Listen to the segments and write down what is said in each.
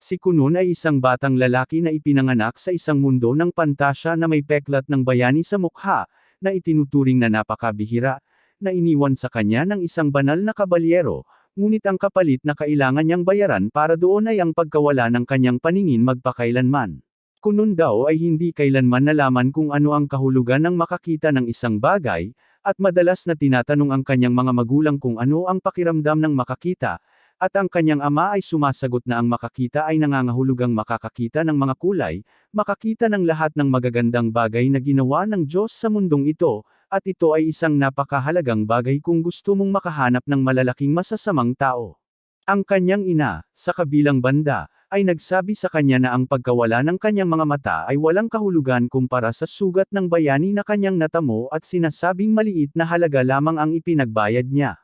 Si Kunun ay isang batang lalaki na ipinanganak sa isang mundo ng pantasya na may peklat ng bayani sa mukha, na itinuturing na napakabihira, na iniwan sa kanya ng isang banal na kabalyero, ngunit ang kapalit na kailangan niyang bayaran para doon ay ang pagkawala ng kanyang paningin magpakailanman. Kunun daw ay hindi kailanman nalaman kung ano ang kahulugan ng makakita ng isang bagay, at madalas na tinatanong ang kanyang mga magulang kung ano ang pakiramdam ng makakita, at ang kanyang ama ay sumasagot na ang makakita ay nangangahulugang makakakita ng mga kulay, makakita ng lahat ng magagandang bagay na ginawa ng Diyos sa mundong ito, at ito ay isang napakahalagang bagay kung gusto mong makahanap ng malalaking masasamang tao. Ang kanyang ina, sa kabilang banda, ay nagsabi sa kanya na ang pagkawala ng kanyang mga mata ay walang kahulugan kumpara sa sugat ng bayani na kanyang natamo at sinasabing maliit na halaga lamang ang ipinagbayad niya.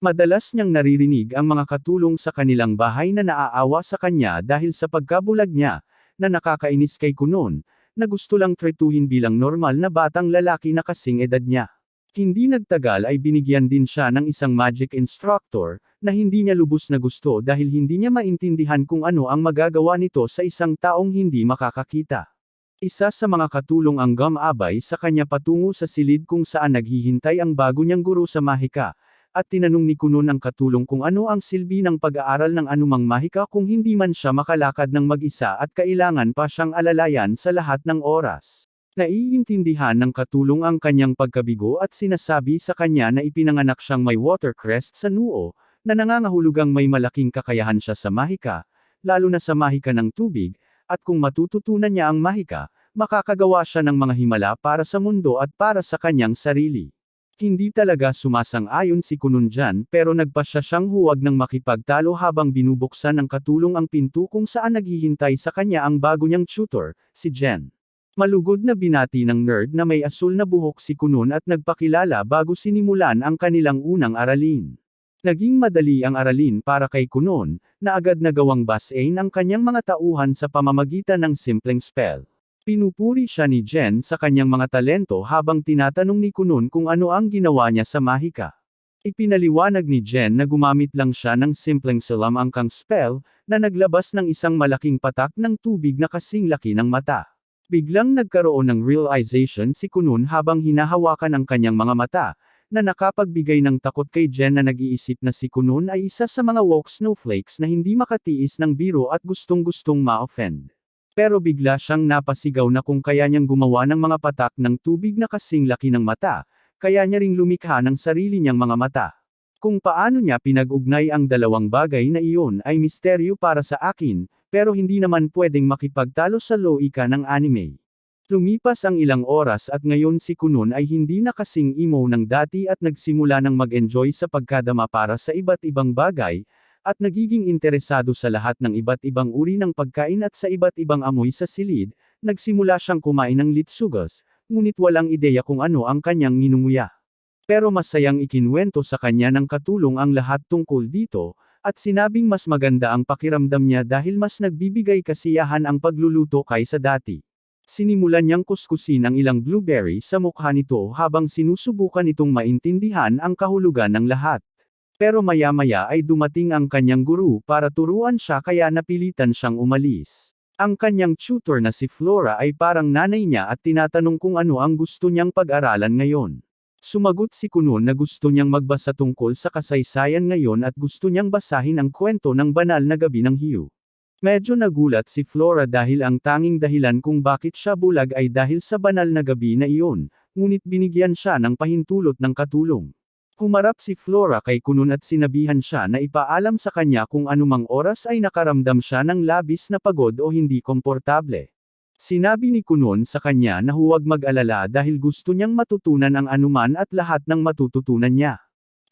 Madalas niyang naririnig ang mga katulong sa kanilang bahay na naaawa sa kanya dahil sa pagkabulag niya, na nakakainis kay Kunun, na gusto lang tretuhin bilang normal na batang lalaki na kasing edad niya. Hindi nagtagal ay binigyan din siya ng isang magic instructor, na hindi niya lubos na gusto dahil hindi niya maintindihan kung ano ang magagawa nito sa isang taong hindi makakakita. Isa sa mga katulong ang gumabay sa kanya patungo sa silid kung saan naghihintay ang bago niyang guro sa mahika, at tinanong ni Kunun ang katulong kung ano ang silbi ng pag-aaral ng anumang mahika kung hindi man siya makalakad ng mag-isa at kailangan pa siyang alalayan sa lahat ng oras. Naiintindihan ng katulong ang kanyang pagkabigo at sinasabi sa kanya na ipinanganak siyang may water crest sa noo, na nangangahulugang may malaking kakayahan siya sa mahika, lalo na sa mahika ng tubig, at kung matututunan niya ang mahika, makakagawa siya ng mga himala para sa mundo at para sa kanyang sarili. Hindi talaga sumasang-ayon si Kunun dyan pero nagpasya siyang huwag nang makipagtalo habang binubuksan ng katulong ang pinto kung saan naghihintay sa kanya ang bago niyang tutor, si Jen. Malugod na binati ng nerd na may asul na buhok si Kunun at nagpakilala bago sinimulan ang kanilang unang aralin. Naging madali ang aralin para kay Kunun, na agad na gawang basain ang kanyang mga tauhan sa pamamagitan ng simpleng spell. Pinupuri siya ni Jen sa kanyang mga talento habang tinatanong ni Kunun kung ano ang ginawa niya sa mahika. Ipinaliwanag ni Jen na gumamit lang siya ng simpleng salamangkang spell, na naglabas ng isang malaking patak ng tubig na kasing laki ng mata. Biglang nagkaroon ng realization si Kunun habang hinahawakan ang kanyang mga mata, na nakapagbigay ng takot kay Jen na nag-iisip na si Kunun ay isa sa mga woke snowflakes na hindi makatiis ng biro at gustong-gustong ma-offend. Pero bigla siyang napasigaw na kung kaya niyang gumawa ng mga patak ng tubig na kasing laki ng mata, kaya niya ring lumikha ng sarili niyang mga mata. Kung paano niya pinag-ugnay ang dalawang bagay na iyon ay misteryo para sa akin, pero hindi naman pwedeng makipagtalo sa loika ng anime. Lumipas ang ilang oras at ngayon si Kunun ay hindi na kasing emo ng dati at nagsimula ng mag-enjoy sa pagkadama para sa iba't ibang bagay, at nagiging interesado sa lahat ng iba't ibang uri ng pagkain at sa iba't ibang amoy sa silid, nagsimula siyang kumain ng litsugas, ngunit walang ideya kung ano ang kanyang ninunguya. Pero masayang ikinwento sa kanya ng katulong ang lahat tungkol dito, at sinabing mas maganda ang pakiramdam niya dahil mas nagbibigay kasiyahan ang pagluluto kaysa dati. Sinimulan niyang kuskusin ang ilang blueberry sa mukha nito habang sinusubukan itong maintindihan ang kahulugan ng lahat. Pero maya-maya ay dumating ang kanyang guru para turuan siya kaya napilitan siyang umalis. Ang kanyang tutor na si Flora ay parang nanay niya at tinatanong kung ano ang gusto niyang pag-aralan ngayon. Sumagot si Kunun na gusto niyang magbasa tungkol sa kasaysayan ngayon at gusto niyang basahin ang kwento ng banal na gabi ng Hiyu. Medyo nagulat si Flora dahil ang tanging dahilan kung bakit siya bulag ay dahil sa banal na gabi na iyon, ngunit binigyan siya ng pahintulot ng katulong. Humarap si Flora kay Kunun at sinabihan siya na ipaalam sa kanya kung anumang oras ay nakaramdam siya ng labis na pagod o hindi komportable. Sinabi ni Kunun sa kanya na huwag mag-alala dahil gusto niyang matutunan ang anuman at lahat ng matututunan niya.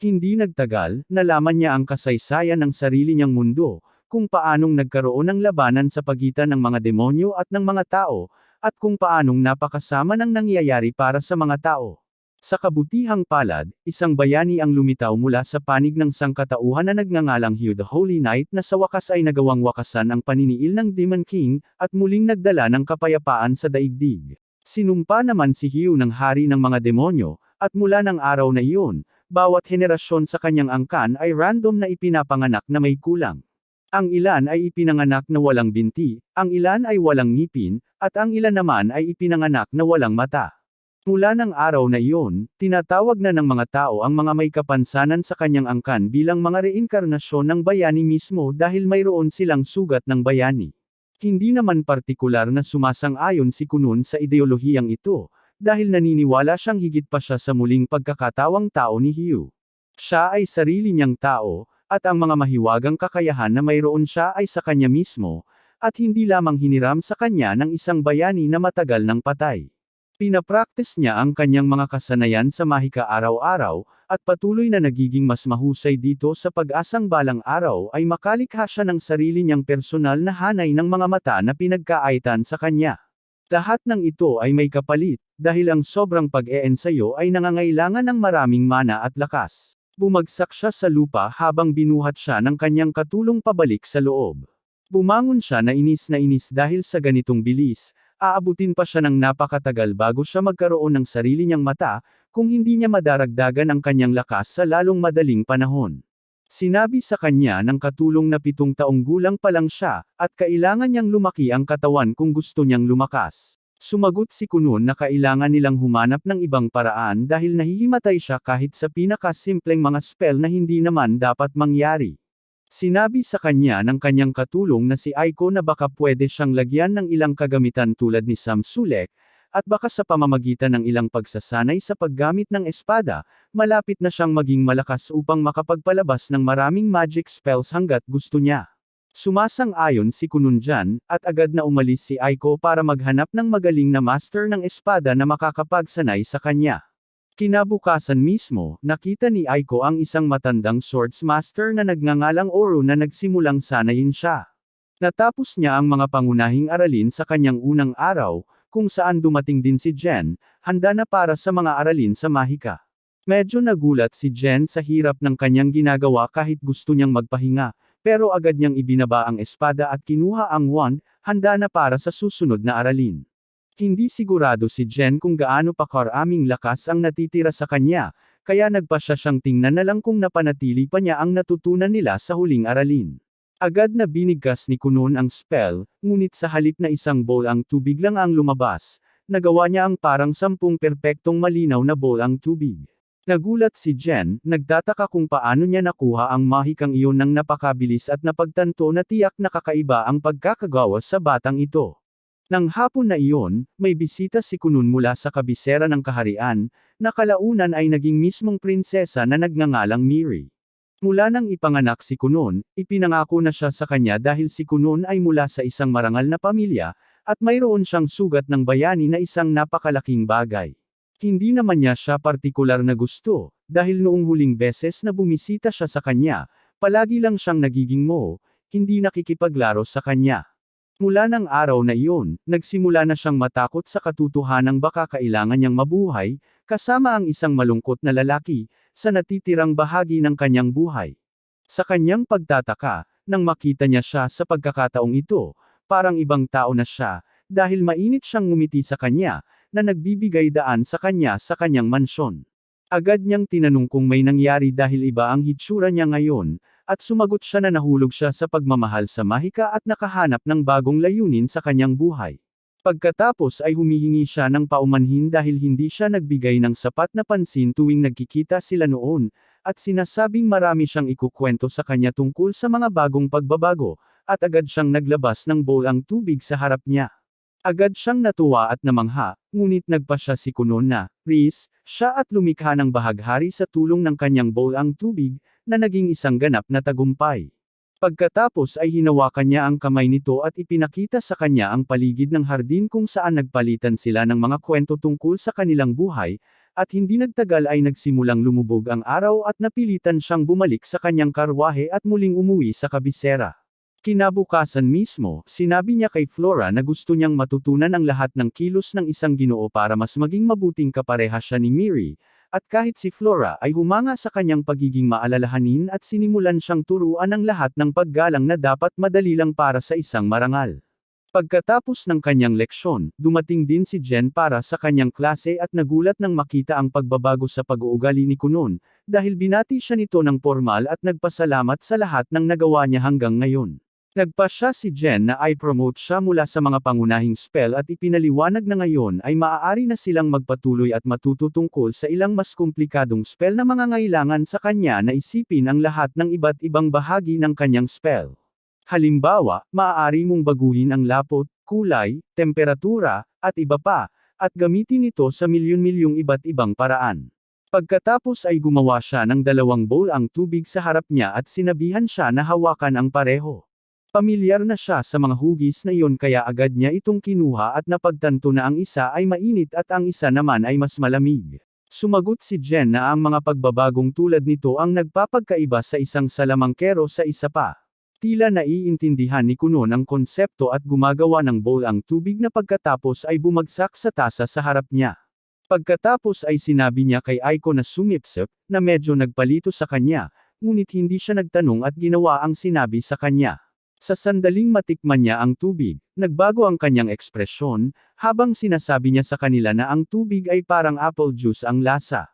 Hindi nagtagal, nalaman niya ang kasaysayan ng sarili niyang mundo, kung paanong nagkaroon ng labanan sa pagitan ng mga demonyo at ng mga tao, at kung paanong napakasama ng nangyayari para sa mga tao. Sa kabutihang palad, isang bayani ang lumitaw mula sa panig ng sangkatauhan na nagngangalang Hiyu the Holy Knight na sa wakas ay nagawang wakasan ang paniniil ng Demon King, at muling nagdala ng kapayapaan sa daigdig. Sinumpa naman si Hiyu ng hari ng mga demonyo, at mula ng araw na iyon, bawat henerasyon sa kanyang angkan ay random na ipinapanganak na may kulang. Ang ilan ay ipinanganak na walang binti, ang ilan ay walang ngipin, at ang ilan naman ay ipinanganak na walang mata. Mula ng araw na iyon, tinatawag na ng mga tao ang mga may kapansanan sa kanyang angkan bilang mga reinkarnasyon ng bayani mismo dahil mayroon silang sugat ng bayani. Hindi naman partikular na sumasang-ayon si Kunun sa ideolohiyang ito, dahil naniniwala siyang higit pa siya sa muling pagkakatawang tao ni Hugh. Siya ay sarili niyang tao, at ang mga mahiwagang kakayahan na mayroon siya ay sa kanya mismo, at hindi lamang hiniram sa kanya ng isang bayani na matagal nang patay. Pinapractice niya ang kanyang mga kasanayan sa mahika araw-araw, at patuloy na nagiging mas mahusay dito sa pag-asang balang araw ay makalikha siya ng sarili niyang personal na hanay ng mga mata na pinagkaaitan sa kanya. Lahat ng ito ay may kapalit, dahil ang sobrang pag-eensayo ay nangangailangan ng maraming mana at lakas. Bumagsak siya sa lupa habang binuhat siya ng kanyang katulong pabalik sa loob. Bumangon siya na inis dahil sa ganitong bilis. Aabutin pa siya ng napakatagal bago siya magkaroon ng sarili niyang mata, kung hindi niya madaragdagan ang kanyang lakas sa lalong madaling panahon. Sinabi sa kanya ng katulong na 7 taong gulang pa lang siya, at kailangan niyang lumaki ang katawan kung gusto niyang lumakas. Sumagot si Kunun na kailangan nilang humanap ng ibang paraan dahil nahihimatay siya kahit sa pinakasimpleng mga spell na hindi naman dapat mangyari. Sinabi sa kanya ng kanyang katulong na si Aiko na baka pwede siyang lagyan ng ilang kagamitan tulad ni Samsulek, at baka sa pamamagitan ng ilang pagsasanay sa paggamit ng espada, malapit na siyang maging malakas upang makapagpalabas ng maraming magic spells hanggat gusto niya. Sumasang-ayon si Kunun dyan, at agad na umalis si Aiko para maghanap ng magaling na master ng espada na makakapagsanay sa kanya. Kinabukasan mismo, nakita ni Aiko ang isang matandang swords master na nagngangalang Oro na nagsimulang sanayin siya. Natapos niya ang mga pangunahing aralin sa kanyang unang araw, kung saan dumating din si Jen, handa na para sa mga aralin sa mahika. Medyo nagulat si Jen sa hirap ng kanyang ginagawa kahit gusto niyang magpahinga, pero agad niyang ibinaba ang espada at kinuha ang wand, handa na para sa susunod na aralin. Hindi sigurado si Jen kung gaano pa karaming lakas ang natitira sa kanya, kaya nagpasya siyang tingnan na lang kung napanatili pa niya ang natutunan nila sa huling aralin. Agad na binigkas ni Kunun ang spell, ngunit sa halip na isang bowl ang tubig lang ang lumabas, nagawa niya ang parang 10 perpektong malinaw na bowl ang tubig. Nagulat si Jen, nagtataka kung paano niya nakuha ang mahikang iyon ng napakabilis at napagtanto na tiyak na kakaiba ang pagkakagawa sa batang ito. Nang hapon na iyon, may bisita si Kunun mula sa kabisera ng kaharian, na kalaunan ay naging mismong prinsesa na nagngangalang Miri. Mula nang ipanganak si Kunun, ipinangako na siya sa kanya dahil si Kunun ay mula sa isang marangal na pamilya, at mayroon siyang sugat ng bayani na isang napakalaking bagay. Hindi naman niya siya partikular na gusto, dahil noong huling beses na bumisita siya sa kanya, palagi lang siyang nagiging mo, hindi nakikipaglaro sa kanya. Mula ng araw na iyon, nagsimula na siyang matakot sa katotohanang baka kailangan niyang mabuhay, kasama ang isang malungkot na lalaki, sa natitirang bahagi ng kanyang buhay. Sa kanyang pagtataka, nang makita niya siya sa pagkakataong ito, parang ibang tao na siya, dahil mainit siyang ngumiti sa kanya, na nagbibigay daan sa kanyang mansyon. Agad niyang tinanong kung may nangyari dahil iba ang hitsura niya ngayon, at sumagot siya na nahulog siya sa pagmamahal sa mahika at nakahanap ng bagong layunin sa kanyang buhay. Pagkatapos ay humihingi siya ng paumanhin dahil hindi siya nagbigay ng sapat na pansin tuwing nagkikita sila noon, at sinasabing marami siyang ikukwento sa kanya tungkol sa mga bagong pagbabago, at agad siyang naglabas ng bowl ang tubig sa harap niya. Agad siyang natuwa at namangha, ngunit nagpasya si Kunun na, siya at lumikha ng bahaghari sa tulong ng kanyang bowl ang tubig, na naging isang ganap na tagumpay. Pagkatapos ay hinawakan niya ang kamay nito at ipinakita sa kanya ang paligid ng hardin kung saan nagpalitan sila ng mga kwento tungkol sa kanilang buhay, at hindi nagtagal ay nagsimulang lumubog ang araw at napilitan siyang bumalik sa kanyang karwahe at muling umuwi sa kabisera. Kinabukasan mismo, sinabi niya kay Flora na gusto niyang matutunan ang lahat ng kilos ng isang ginoo para mas maging mabuting kapareha siya ni Miri, at kahit si Flora ay humanga sa kanyang pagiging maalalahanin at sinimulan siyang turuan ang lahat ng paggalang na dapat madali lang para sa isang marangal. Pagkatapos ng kanyang leksyon, dumating din si Jen para sa kanyang klase at nagulat nang makita ang pagbabago sa pag-uugali ni Kunon, dahil binati siya nito ng formal at nagpasalamat sa lahat ng nagawa niya hanggang ngayon. Nagpasya si Jen na i-promote siya mula sa mga pangunahing spell at ipinaliwanag na ngayon ay maaari na silang magpatuloy at matuto tungkol sa ilang mas komplikadong spell na mangangailangan sa kanya na isipin ang lahat ng iba't ibang bahagi ng kanyang spell. Halimbawa, maaari mong baguhin ang lapot, kulay, temperatura, at iba pa, at gamitin ito sa milyon-milyong iba't ibang paraan. Pagkatapos ay gumawa siya ng 2 bowl ang tubig sa harap niya at sinabihan siya na hawakan ang pareho. Pamilyar na siya sa mga hugis na iyon kaya agad niya itong kinuha at napagtanto na ang isa ay mainit at ang isa naman ay mas malamig. Sumagot si Jen na ang mga pagbabagong tulad nito ang nagpapagkaiba sa isang salamangkero sa isa pa. Tila naiintindihan ni Kunon ang konsepto at gumagawa ng bowl ang tubig na pagkatapos ay bumagsak sa tasa sa harap niya. Pagkatapos ay sinabi niya kay Aiko na sumipsip, na medyo nagpalito sa kanya, ngunit hindi siya nagtanong at ginawa ang sinabi sa kanya. Sa sandaling matikman niya ang tubig, nagbago ang kanyang ekspresyon, habang sinasabi niya sa kanila na ang tubig ay parang apple juice ang lasa.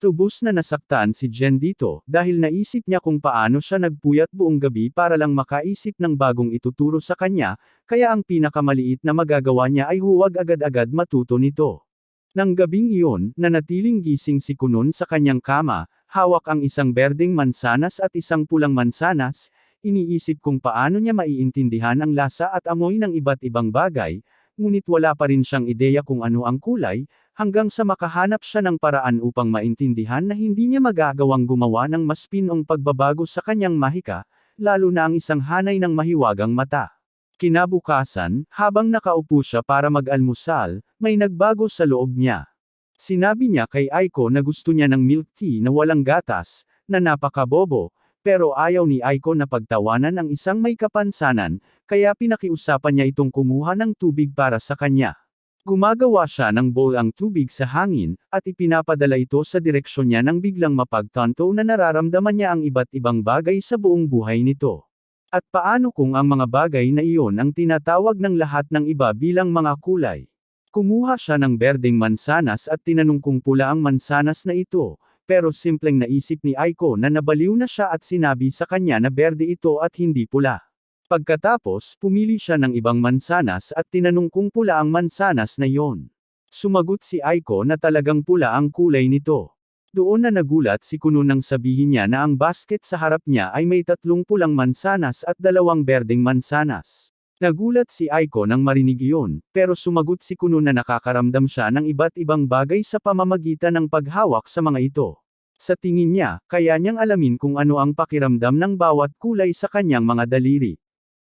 Lubos na nasaktan si Jen dito, dahil naisip niya kung paano siya nagpuyat buong gabi para lang makaisip ng bagong ituturo sa kanya, kaya ang pinakamaliit na magagawa niya ay huwag agad-agad matuto nito. Nang gabing iyon, nanatiling gising si Kunon sa kanyang kama, hawak ang isang berdeng mansanas at isang pulang mansanas, iniisip kung paano niya maiintindihan ang lasa at amoy ng iba't ibang bagay, ngunit wala pa rin siyang ideya kung ano ang kulay, hanggang sa makahanap siya ng paraan upang maintindihan na hindi niya magagawang gumawa ng mas pinong pagbabago sa kanyang mahika, lalo na ang isang hanay ng mahiwagang mata. Kinabukasan, habang nakaupo siya para mag-almusal, may nagbago sa loob niya. Sinabi niya kay Aiko na gusto niya ng milk tea na walang gatas, na napakabobo, pero ayaw ni Aiko na pagtawanan ang isang may kapansanan, kaya pinakiusapan niya itong kumuha ng tubig para sa kanya. Gumagawa siya ng bowl ang tubig sa hangin, at ipinapadala ito sa direksyon niya nang biglang mapagtanto na nararamdaman niya ang iba't ibang bagay sa buong buhay nito. At paano kung ang mga bagay na iyon ang tinatawag ng lahat ng iba bilang mga kulay? Kumuha siya ng berdeng mansanas at tinanong kung pula ang mansanas na ito, pero simpleng naisip ni Aiko na nabaliw na siya at sinabi sa kanya na berde ito at hindi pula. Pagkatapos, pumili siya ng ibang mansanas at tinanong kung pula ang mansanas na iyon. Sumagot si Aiko na talagang pula ang kulay nito. Doon na nagulat si Kunon nang sabihin niya na ang basket sa harap niya ay may 3 pulang mansanas at 2 berdeng mansanas. Nagulat si Aiko nang marinig iyon, pero sumagot si Kunon na nakakaramdam siya ng iba't ibang bagay sa pamamagitan ng paghawak sa mga ito. Sa tingin niya, kaya niyang alamin kung ano ang pakiramdam ng bawat kulay sa kanyang mga daliri.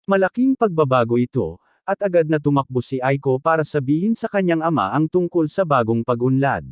Malaking pagbabago ito, at agad na tumakbo si Aiko para sabihin sa kanyang ama ang tungkol sa bagong pag-unlad.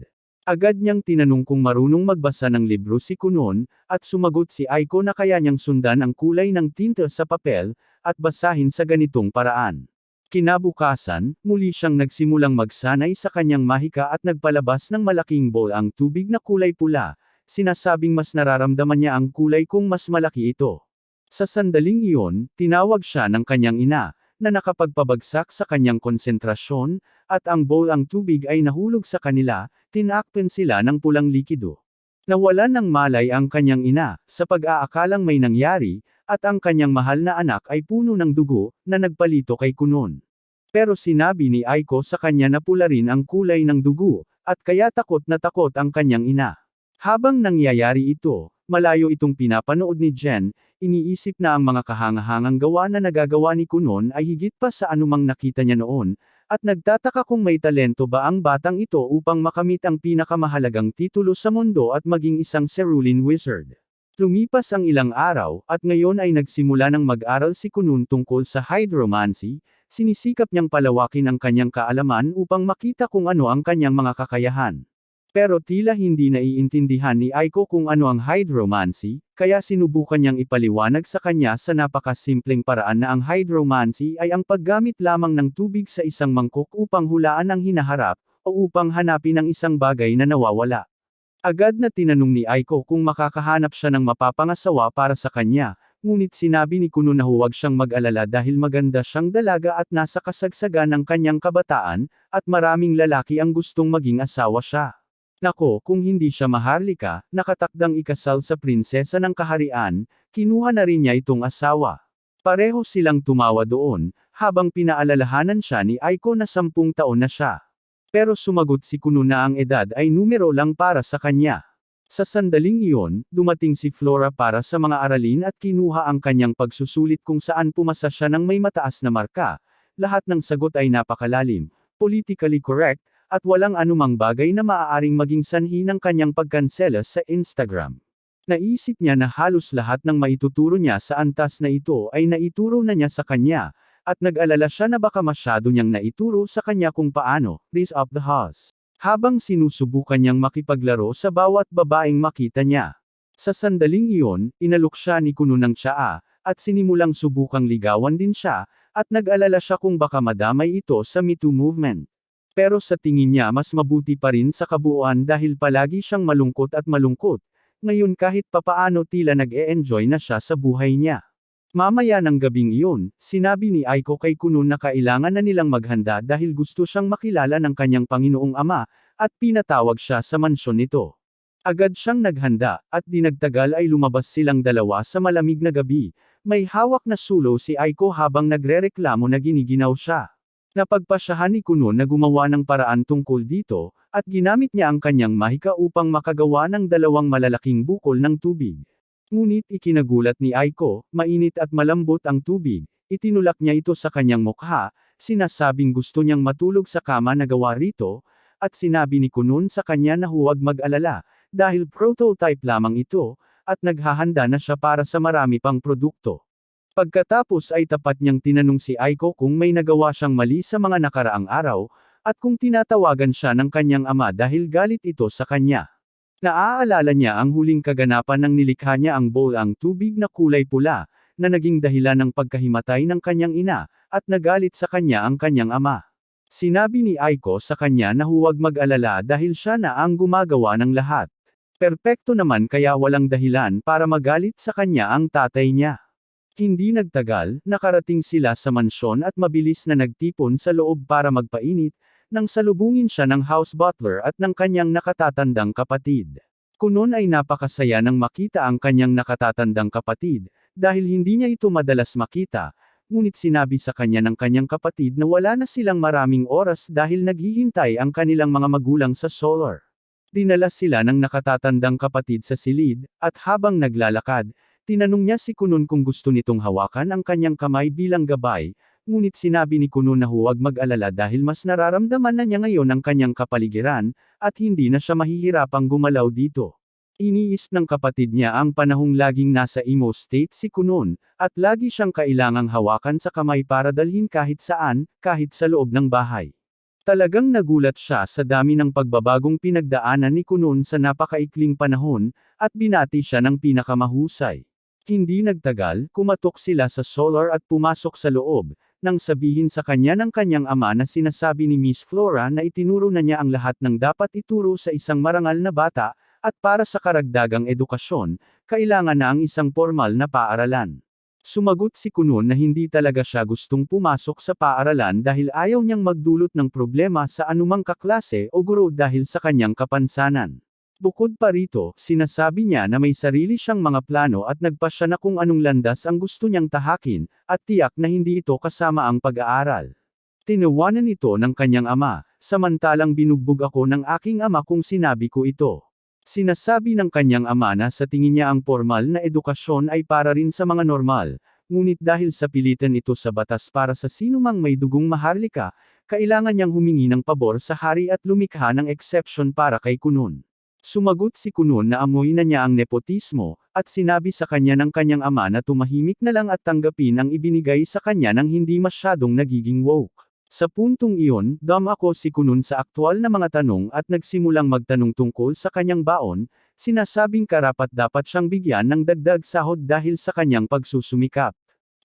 Agad niyang tinanong kung marunong magbasa ng libro si Kunon, at sumagot si Aiko na kaya niyang sundan ang kulay ng tinta sa papel, at basahin sa ganitong paraan. Kinabukasan, muli siyang nagsimulang magsanay sa kanyang mahika at nagpalabas ng malaking bowl ang tubig na kulay pula, sinasabing mas nararamdaman niya ang kulay kung mas malaki ito. Sa sandaling iyon, tinawag siya ng kanyang ina, na nakapagpabagsak sa kanyang konsentrasyon, at ang bowl ang tubig ay nahulog sa kanila, tinakpan sila ng pulang likido. Nawalan ng malay ang kanyang ina, sa pag-aakalang may nangyari, at ang kanyang mahal na anak ay puno ng dugo, na nagpalito kay Kunon. Pero sinabi ni Aiko sa kanya na pula rin ang kulay ng dugo, at kaya takot na takot ang kanyang ina. Habang nangyayari ito, malayo itong pinapanood ni Jen, iniisip na ang mga kahangahangang gawa na nagagawa ni Kunon ay higit pa sa anumang nakita niya noon, at nagtataka kung may talento ba ang batang ito upang makamit ang pinakamahalagang titulo sa mundo at maging isang cerulean wizard. Lumipas ang ilang araw, at ngayon ay nagsimula ng mag-aral si Kunon tungkol sa hydromancy, sinisikap niyang palawakin ang kanyang kaalaman upang makita kung ano ang kanyang mga kakayahan. Pero tila hindi naiintindihan ni Aiko kung ano ang hydromancy, kaya sinubukan niyang ipaliwanag sa kanya sa napakasimpleng paraan na ang hydromancy ay ang paggamit lamang ng tubig sa isang mangkok upang hulaan ang hinaharap, o upang hanapin ang isang bagay na nawawala. Agad na tinanong ni Aiko kung makakahanap siya ng mapapangasawa para sa kanya, Ngunit sinabi ni Kuno na huwag siyang mag-alala dahil maganda siyang dalaga at nasa kasagsagan ng kanyang kabataan, at maraming lalaki ang gustong maging asawa siya. Nako, kung hindi siya maharlika, nakatakdang ikasal sa prinsesa ng kaharian, kinuha na rin niya itong asawa. Pareho silang tumawa doon, habang pinaalalahanan siya ni Aiko na 10 taon na siya. Pero sumagot si Kuno na ang edad ay numero lang para sa kanya. Sa sandaling iyon, dumating si Flora para sa mga aralin at kinuha ang kanyang pagsusulit kung saan pumasa siya ng may mataas na marka. Lahat ng sagot ay napakalalim, politically correct, at walang anumang bagay na maaaring maging sanhi ng kanyang pagkansela sa Instagram. Naisip niya na halos lahat ng maituturo niya sa antas na ito ay naituro na niya sa kanya, at nag-alala siya na baka masyado niyang naituro sa kanya kung paano, raise up the house. Habang sinusubukan niyang makipaglaro sa bawat babaeng makita niya. Sa sandaling iyon, inalok siya ni Kuno ng tsaa, at sinimulang subukang ligawan din siya, at nag-alala siya kung baka madamay ito sa Me Too movement. Pero sa tingin niya mas mabuti pa rin sa kabuuan dahil palagi siyang malungkot at malungkot. Ngayon kahit papaano tila nag-e-enjoy na siya sa buhay niya. Mamaya ng gabing iyon, sinabi ni Aiko kay Kuno na kailangan na nilang maghanda dahil gusto siyang makilala ng kanyang Panginoong Ama, at pinatawag siya sa mansyon nito. Agad siyang naghanda, at di nagtagal ay lumabas silang dalawa sa malamig na gabi. May hawak na sulo si Aiko habang nagrereklamo na giniginaw siya. Napagpasyahan ni Kuno na gumawa ng paraan tungkol dito, at ginamit niya ang kanyang mahika upang makagawa ng 2 malalaking bukol ng tubig. Ngunit ikinagulat ni Aiko, mainit at malambot ang tubig, itinulak niya ito sa kanyang mukha, sinasabing gusto niyang matulog sa kama na gawa rito, at sinabi ni Kuno sa kanya na huwag mag-alala, dahil prototype lamang ito, at naghahanda na siya para sa marami pang produkto. Pagkatapos ay tapat niyang tinanong si Aiko kung may nagawa siyang mali sa mga nakaraang araw, at kung tinatawagan siya ng kanyang ama dahil galit ito sa kanya. Naaalala niya ang huling kaganapan ng nilikha niya ang bowl ang tubig na kulay pula, na naging dahilan ng pagkahimatay ng kanyang ina, at nagalit sa kanya ang kanyang ama. Sinabi ni Aiko sa kanya na huwag mag-alala dahil siya na ang gumagawa ng lahat. Perpekto naman kaya walang dahilan para magalit sa kanya ang tatay niya. Hindi nagtagal, nakarating sila sa mansyon at mabilis na nagtipon sa loob para magpainit, nang salubungin siya ng house butler at ng kanyang nakatatandang kapatid. Kuno ay napakasaya nang makita ang kanyang nakatatandang kapatid, dahil hindi niya ito madalas makita, ngunit sinabi sa kanya ng kanyang kapatid na wala na silang maraming oras dahil naghihintay ang kanilang mga magulang sa solar. Dinala sila ng nakatatandang kapatid sa silid, at habang naglalakad, tinanong niya si Kuno kung gusto nitong hawakan ang kanyang kamay bilang gabay, ngunit sinabi ni Kuno na huwag mag-alala dahil mas nararamdaman na niya ngayon ang kanyang kapaligiran, at hindi na siya mahihirapang gumalaw dito. Iniisip ng kapatid niya ang panahong laging nasa emo state si Kuno, at lagi siyang kailangang hawakan sa kamay para dalhin kahit saan, kahit sa loob ng bahay. Talagang nagulat siya sa dami ng pagbabagong pinagdaanan ni Kuno sa napakaikling panahon, at binati siya ng pinakamahusay. Hindi nagtagal, kumatok sila sa solar at pumasok sa loob, nang sabihin sa kanya ng kanyang ama na sinasabi ni Miss Flora na itinuro na niya ang lahat ng dapat ituro sa isang marangal na bata, at para sa karagdagang edukasyon, kailangan na ang isang formal na paaralan. Sumagot si Kuno na hindi talaga siya gustong pumasok sa paaralan dahil ayaw niyang magdulot ng problema sa anumang kaklase o guro dahil sa kanyang kapansanan. Bukod pa rito, sinasabi niya na may sarili siyang mga plano at nagpasya na kung anong landas ang gusto niyang tahakin, at tiyak na hindi ito kasama ang pag-aaral. Tinawanan ito ng kanyang ama, samantalang binugbog ako ng aking ama kung sinabi ko ito. Sinasabi ng kanyang ama na sa tingin niya ang formal na edukasyon ay para rin sa mga normal, ngunit dahil sa pilitan ito sa batas para sa sinumang may dugong maharlika, kailangan niyang humingi ng pabor sa hari at lumikha ng exception para kay Kuno. Sumagot si Kuno na amoy na niya ang nepotismo, at sinabi sa kanya ng kanyang ama na tumahimik na lang at tanggapin ang ibinigay sa kanya ng hindi masyadong nagiging woke. Sa puntong iyon, ako si Kuno sa aktwal na mga tanong at nagsimulang magtanong tungkol sa kanyang baon, sinasabing karapat-dapat siyang bigyan ng dagdag sahod dahil sa kanyang pagsusumikap.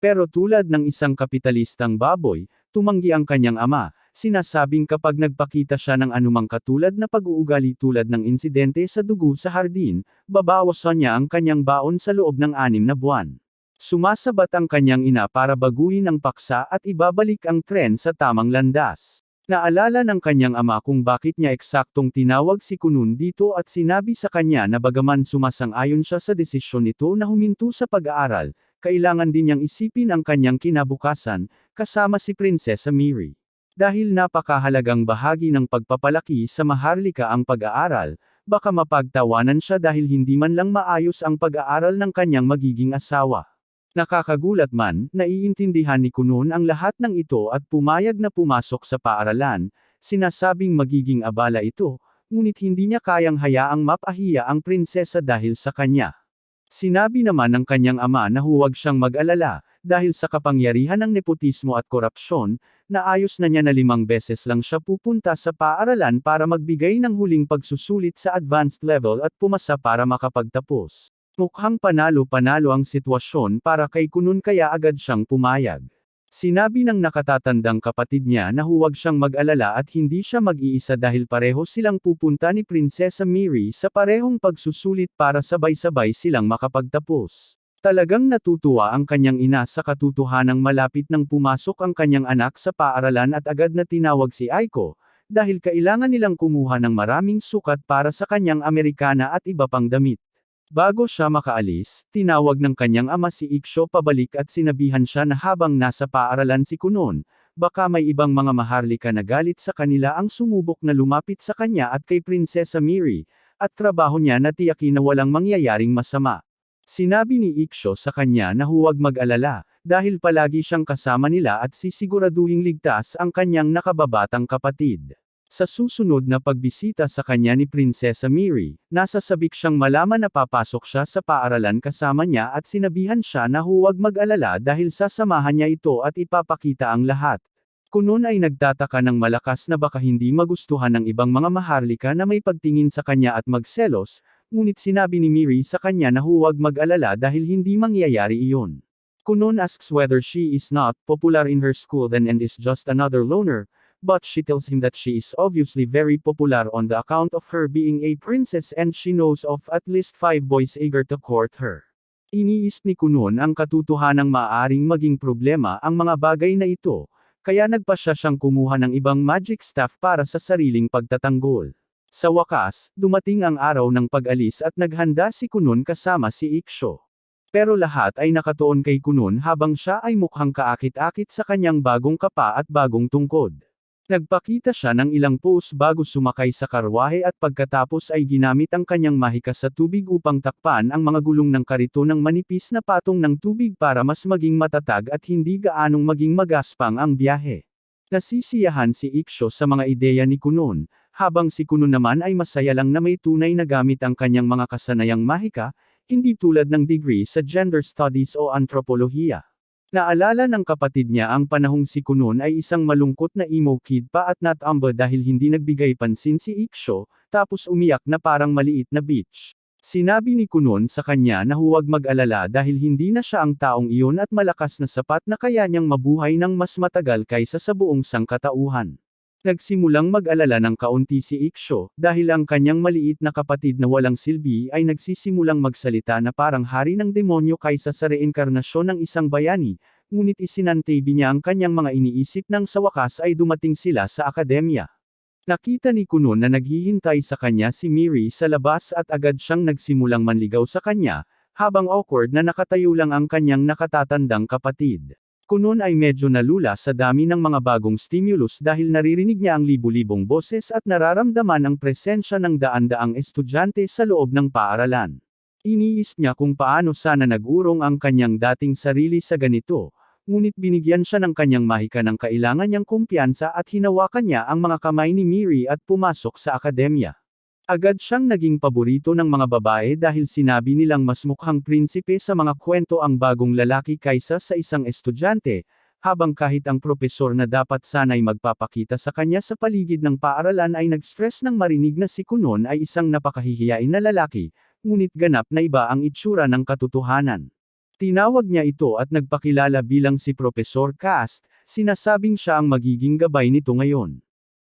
Pero tulad ng isang kapitalistang baboy, tumanggi ang kanyang ama, sinasabing kapag nagpakita siya ng anumang katulad na pag-uugali tulad ng insidente sa dugo sa hardin, babawasan niya ang kanyang baon sa loob ng 6 na buwan. Sumasabat ang kanyang ina para baguhin ang paksa at ibabalik ang tren sa tamang landas. Naalala ng kanyang ama kung bakit niya eksaktong tinawag si Kunun dito at sinabi sa kanya na bagaman sumasang-ayon siya sa desisyon nito na huminto sa pag-aaral, kailangan din niyang isipin ang kanyang kinabukasan, kasama si Prinsesa Miri. Dahil napakahalagang bahagi ng pagpapalaki sa Maharlika ang pag-aaral, baka mapagtawanan siya dahil hindi man lang maayos ang pag-aaral ng kanyang magiging asawa. Nakakagulat man, naiintindihan ni Kunun ang lahat ng ito at pumayag na pumasok sa paaralan, sinasabing magiging abala ito, ngunit hindi niya kayang hayaang mapahiya ang prinsesa dahil sa kanya. Sinabi naman ng kanyang ama na huwag siyang mag-alala, dahil sa kapangyarihan ng nepotismo at korupsyon, naayos na niya na 5 beses lang siya pupunta sa paaralan para magbigay ng huling pagsusulit sa advanced level at pumasa para makapagtapos. Mukhang panalo-panalo ang sitwasyon para kay Kunun kaya agad siyang pumayag. Sinabi ng nakatatandang kapatid niya na huwag siyang mag-alala at hindi siya mag-iisa dahil pareho silang pupunta ni Prinsesa Miri sa parehong pagsusulit para sabay-sabay silang makapagtapos. Talagang natutuwa ang kanyang ina sa katotohanang malapit nang pumasok ang kanyang anak sa paaralan at agad na tinawag si Aiko, dahil kailangan nilang kumuha ng maraming sukat para sa kanyang Amerikana at iba pang damit. Bago siya makaalis, tinawag ng kanyang ama si Iksho pabalik at sinabihan siya na habang nasa paaralan si Kunun, baka may ibang mga maharlika na galit sa kanila ang sumubok na lumapit sa kanya at kay Prinsesa Miri, at trabaho niya na tiyakin na walang mangyayaring masama. Sinabi ni Iksho sa kanya na huwag mag-alala, dahil palagi siyang kasama nila at sisiguraduhing ligtas ang kanyang nakababatang kapatid. Sa susunod na pagbisita sa kanya ni Prinsesa Miri, nasasabik siyang malaman na papasok siya sa paaralan kasama niya at sinabihan siya na huwag mag-alala dahil sasamahan niya ito at ipapakita ang lahat. Kunun ay nagtataka ng malakas na baka hindi magustuhan ng ibang mga maharlika na may pagtingin sa kanya at magselos, ngunit sinabi ni Miri sa kanya na huwag mag-alala dahil hindi mangyayari iyon. Kunun asks whether she is not popular in her school then and is just another loner, but she tells him that she is obviously very popular on the account of her being a princess and she knows of at least 5 boys eager to court her. Iniisip ni Kunun ang katotohanang maaaring maging problema ang mga bagay na ito, kaya nagpasya siyang kumuha ng ibang magic staff para sa sariling pagtatanggol. Sa wakas, dumating ang araw ng pag-alis at naghanda si Kunun kasama si Iksho. Pero lahat ay nakatuon kay Kunun habang siya ay mukhang kaakit-akit sa kanyang bagong kapa at bagong tungkod. Nagpakita siya ng ilang pose bago sumakay sa karwahe at pagkatapos ay ginamit ang kanyang mahika sa tubig upang takpan ang mga gulong ng karito ng manipis na patong ng tubig para mas maging matatag at hindi gaanong maging magaspang ang biyahe. Nasisiyahan si Iksho sa mga ideya ni Kunun, habang si Kunun naman ay masaya lang na may tunay na gamit ang kanyang mga kasanayang mahika, hindi tulad ng degree sa gender studies o anthropolohiya. Naalala ng kapatid niya ang panahong si Kunun ay isang malungkot na emo kid pa at natamba dahil hindi nagbigay pansin si Iksho, tapos umiyak na parang maliit na bitch. Sinabi ni Kunun sa kanya na huwag mag-alala dahil hindi na siya ang taong iyon at malakas na sapat na kaya niyang mabuhay ng mas matagal kaysa sa buong sangkatauhan. Nagsimulang mag-alala ng kaunti si Iksho, dahil ang kanyang maliit na kapatid na walang silbi ay nagsisimulang magsalita na parang hari ng demonyo kaysa sa reinkarnasyon ng isang bayani, ngunit isinantabi niya ang kanyang mga iniisip nang sa wakas ay dumating sila sa akademya. Nakita ni Kunun na naghihintay sa kanya si Miri sa labas at agad siyang nagsimulang manligaw sa kanya, habang awkward na nakatayo lang ang kanyang nakatatandang kapatid. Kunun ay medyo nalula sa dami ng mga bagong stimulus dahil naririnig niya ang libu-libong boses at nararamdaman ang presensya ng daan-daang estudyante sa loob ng paaralan. Iniisip niya kung paano sana nag-urong ang kanyang dating sarili sa ganito, ngunit binigyan siya ng kanyang mahika ng kailangan niyang kumpiyansa at hinawakan niya ang mga kamay ni Miri at pumasok sa akademya. Agad siyang naging paborito ng mga babae dahil sinabi nilang mas mukhang prinsipe sa mga kwento ang bagong lalaki kaysa sa isang estudyante, habang kahit ang propesor na dapat sana'y magpapakita sa kanya sa paligid ng paaralan ay nag-stress nang marinig na si Kunun ay isang napakahihiyain na lalaki, ngunit ganap na iba ang itsura ng katotohanan. Tinawag niya ito at nagpakilala bilang si Professor Cast, sinasabing siya ang magiging gabay nito ngayon.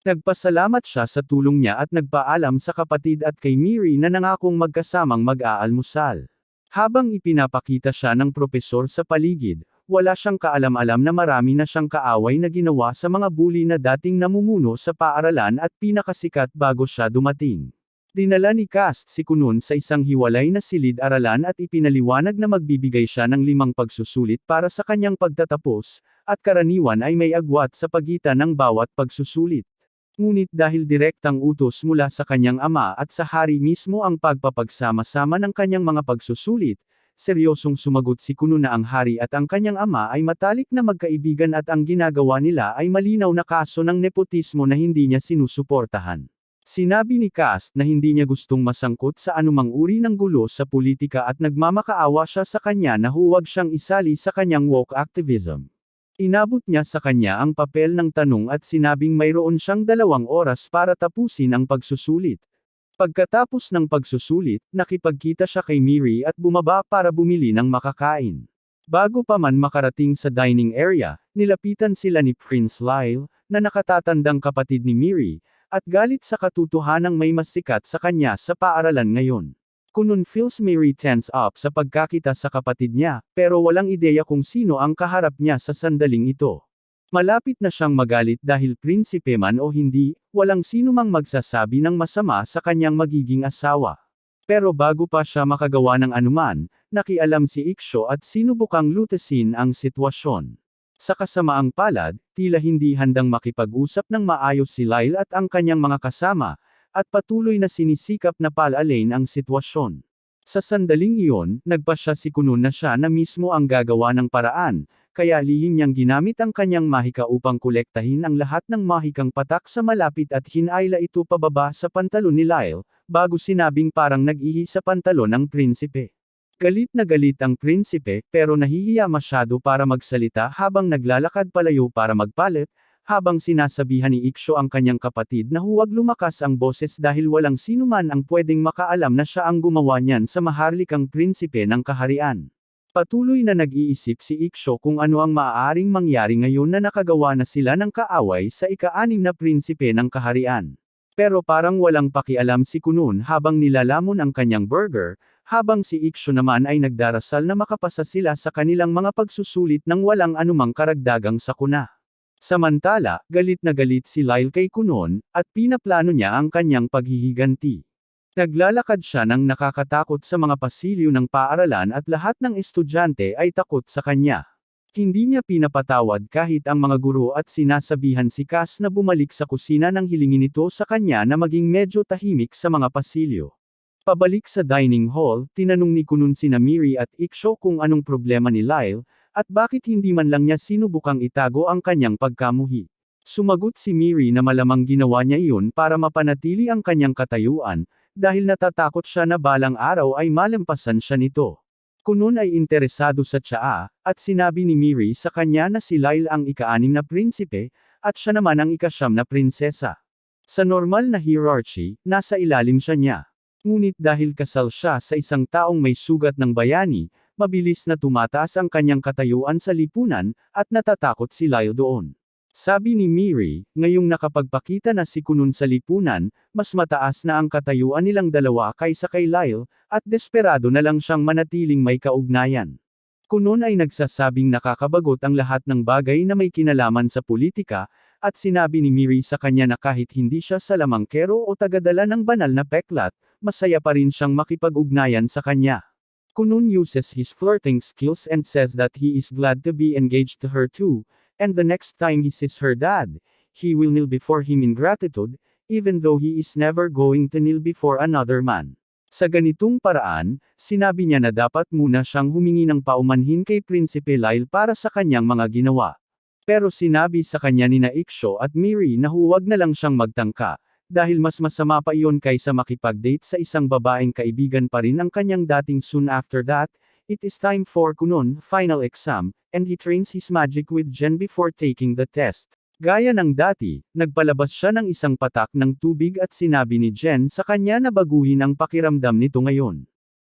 Nagpasalamat siya sa tulong niya at nagpaalam sa kapatid at kay Miri na nangakong magkasamang mag-aalmusal. Habang ipinapakita siya ng propesor sa paligid, wala siyang kaalam-alam na marami na siyang kaaway na ginawa sa mga bully na dating namumuno sa paaralan at pinakasikat bago siya dumating. Dinala ni Cast si Kunun sa isang hiwalay na silid-aralan at ipinaliwanag na magbibigay siya ng 5 pagsusulit para sa kanyang pagtatapos, at karaniwan ay may agwat sa pagitan ng bawat pagsusulit. Ngunit dahil direktang utos mula sa kanyang ama at sa hari mismo ang pagpapagsama-sama ng kanyang mga pagsusulit, seryosong sumagot si Kunun na ang hari at ang kanyang ama ay matalik na magkaibigan at ang ginagawa nila ay malinaw na kaso ng nepotismo na hindi niya sinusuportahan. Sinabi ni Cast na hindi niya gustong masangkot sa anumang uri ng gulo sa politika at nagmamakaawa siya sa kanya na huwag siyang isali sa kanyang woke activism. Inabot niya sa kanya ang papel ng tanong at sinabing mayroon siyang 2 oras para tapusin ang pagsusulit. Pagkatapos ng pagsusulit, nakipagkita siya kay Miri at bumaba para bumili ng makakain. Bago pa man makarating sa dining area, nilapitan sila ni Prince Lyle, na nakatatandang kapatid ni Miri, at galit sa katotohanang may mas sikat sa kanya sa paaralan ngayon. Kunun feels Miri tense up sa pagkakita sa kapatid niya, pero walang ideya kung sino ang kaharap niya sa sandaling ito. Malapit na siyang magalit dahil prinsipe man o hindi, walang sino mang magsasabi ng masama sa kanyang magiging asawa. Pero bago pa siya makagawa ng anuman, nakialam si Iksho at sinubukang lutasin ang sitwasyon. Sa kasamaang palad, tila hindi handang makipag-usap ng maayos si Lyle at ang kanyang mga kasama, at patuloy na sinisikap na palalain ang sitwasyon. Sa sandaling iyon, nagpasya si Kunun na siya na mismo ang gagawa ng paraan, kaya lihim niyang ginamit ang kanyang mahika upang kolektahin ang lahat ng mahikang patak sa malapit at hinayla ito pababa sa pantalon ni Lyle, bago sinabing parang nag-ihi sa pantalon ng prinsipe. Galit na galit ang prinsipe, pero nahihiya masyado para magsalita habang naglalakad palayo para magpalit, habang sinasabihan ni Iksho ang kanyang kapatid na huwag lumakas ang boses dahil walang sinuman ang pwedeng makaalam na siya ang gumawa niyan sa maharlikang prinsipe ng kaharian. Patuloy na nag-iisip si Iksho kung ano ang maaaring mangyari ngayon na nakagawa na sila ng kaaway sa ika-6 na prinsipe ng kaharian. Pero parang walang pakialam si Kunun habang nilalamon ang kanyang burger, habang si Iksho naman ay nagdarasal na makapasa sila sa kanilang mga pagsusulit ng walang anumang karagdagang sakuna. Samantala, galit na galit si Lyle kay Kunun, at pinaplano niya ang kanyang paghihiganti. Naglalakad siya ng nakakatakot sa mga pasilyo ng paaralan at lahat ng estudyante ay takot sa kanya. Hindi niya pinapatawad kahit ang mga guro at sinasabihan si Cass na bumalik sa kusina nang hilingin ito sa kanya na maging medyo tahimik sa mga pasilyo. Pabalik sa dining hall, tinanong ni Kunun sina Miri at Iksho kung anong problema ni Lyle, at bakit hindi man lang niya sinubukang itago ang kanyang pagkamuhi. Sumagot si Miri na malamang ginawa niya iyon para mapanatili ang kanyang katayuan, dahil natatakot siya na balang araw ay malampasan siya nito. Kunun ay interesado sa tsaa, at sinabi ni Miri sa kanya na si Lyle ang ika-6 na prinsipe, at siya naman ang ika-9 na prinsesa. Sa normal na hierarchy, nasa ilalim siya niya. Ngunit dahil kasal siya sa isang taong may sugat ng bayani, mabilis na tumataas ang kanyang katayuan sa lipunan, at natatakot si Lyle doon. Sabi ni Miri, ngayong nakapagpakita na si Kunun sa lipunan, mas mataas na ang katayuan nilang dalawa kaysa kay Lyle, at desperado na lang siyang manatiling may kaugnayan. Kunun ay nagsasabing nakakabagot ang lahat ng bagay na may kinalaman sa politika, at sinabi ni Miri sa kanya na kahit hindi siya salamangkero o tagadala ng banal na peklat, masaya pa rin siyang makipag-ugnayan sa kanya. Kunun uses his flirting skills and says that he is glad to be engaged to her too, and the next time he sees her dad, he will kneel before him in gratitude, even though he is never going to kneel before another man. Sa ganitong paraan, sinabi niya na dapat muna siyang humingi ng paumanhin kay Prinsipe Lyle para sa kanyang mga ginawa. Pero sinabi sa kanya ni Iksho at Miri na huwag na lang siyang magtangka, dahil mas masama pa iyon kaysa makipag-date sa isang babaeng kaibigan pa rin ang kanyang dating. Soon after that, it is time for Kunun final exam, and he trains his magic with Jen before taking the test. Gaya ng dati, nagpalabas siya ng isang patak ng tubig at sinabi ni Jen sa kanya na baguhin ang pakiramdam nito ngayon.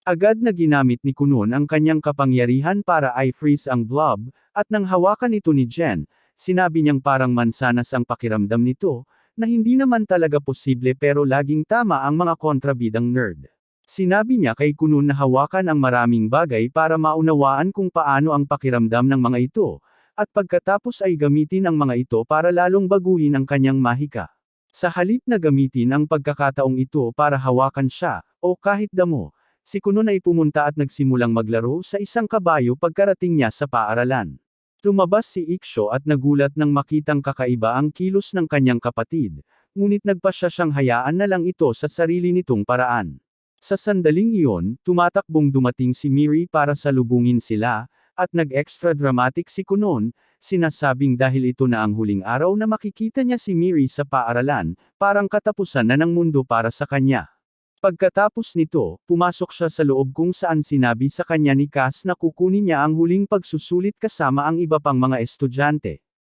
Agad na ginamit ni Kunun ang kanyang kapangyarihan para i-freeze ang blob, at nang hawakan ito ni Jen, sinabi niyang parang mansanas ang pakiramdam nito, na hindi naman talaga posible pero laging tama ang mga kontrabidang nerd. Sinabi niya kay Kunun na hawakan ang maraming bagay para maunawaan kung paano ang pakiramdam ng mga ito, at pagkatapos ay gamitin ang mga ito para lalong baguhin ang kanyang mahika. Sa halip na gamitin ang pagkakataong ito para hawakan siya, o kahit damo, si Kunun ay pumunta at nagsimulang maglaro sa isang kabayo pagkarating niya sa paaralan. Lumabas si Iksho at nagulat nang makitang kakaiba ang kilos ng kanyang kapatid, ngunit nagpasya siyang hayaan na lang ito sa sarili nitong paraan. Sa sandaling iyon, tumatakbong dumating si Miri para salubungin sila, at nag-extra dramatic si Kunun, sinasabing dahil ito na ang huling araw na makikita niya si Miri sa paaralan, parang katapusan na ng mundo para sa kanya. Pagkatapos nito, pumasok siya sa loob kung saan sinabi sa kanya ni Cass na kukunin niya ang huling pagsusulit kasama ang iba pang mga estudyante.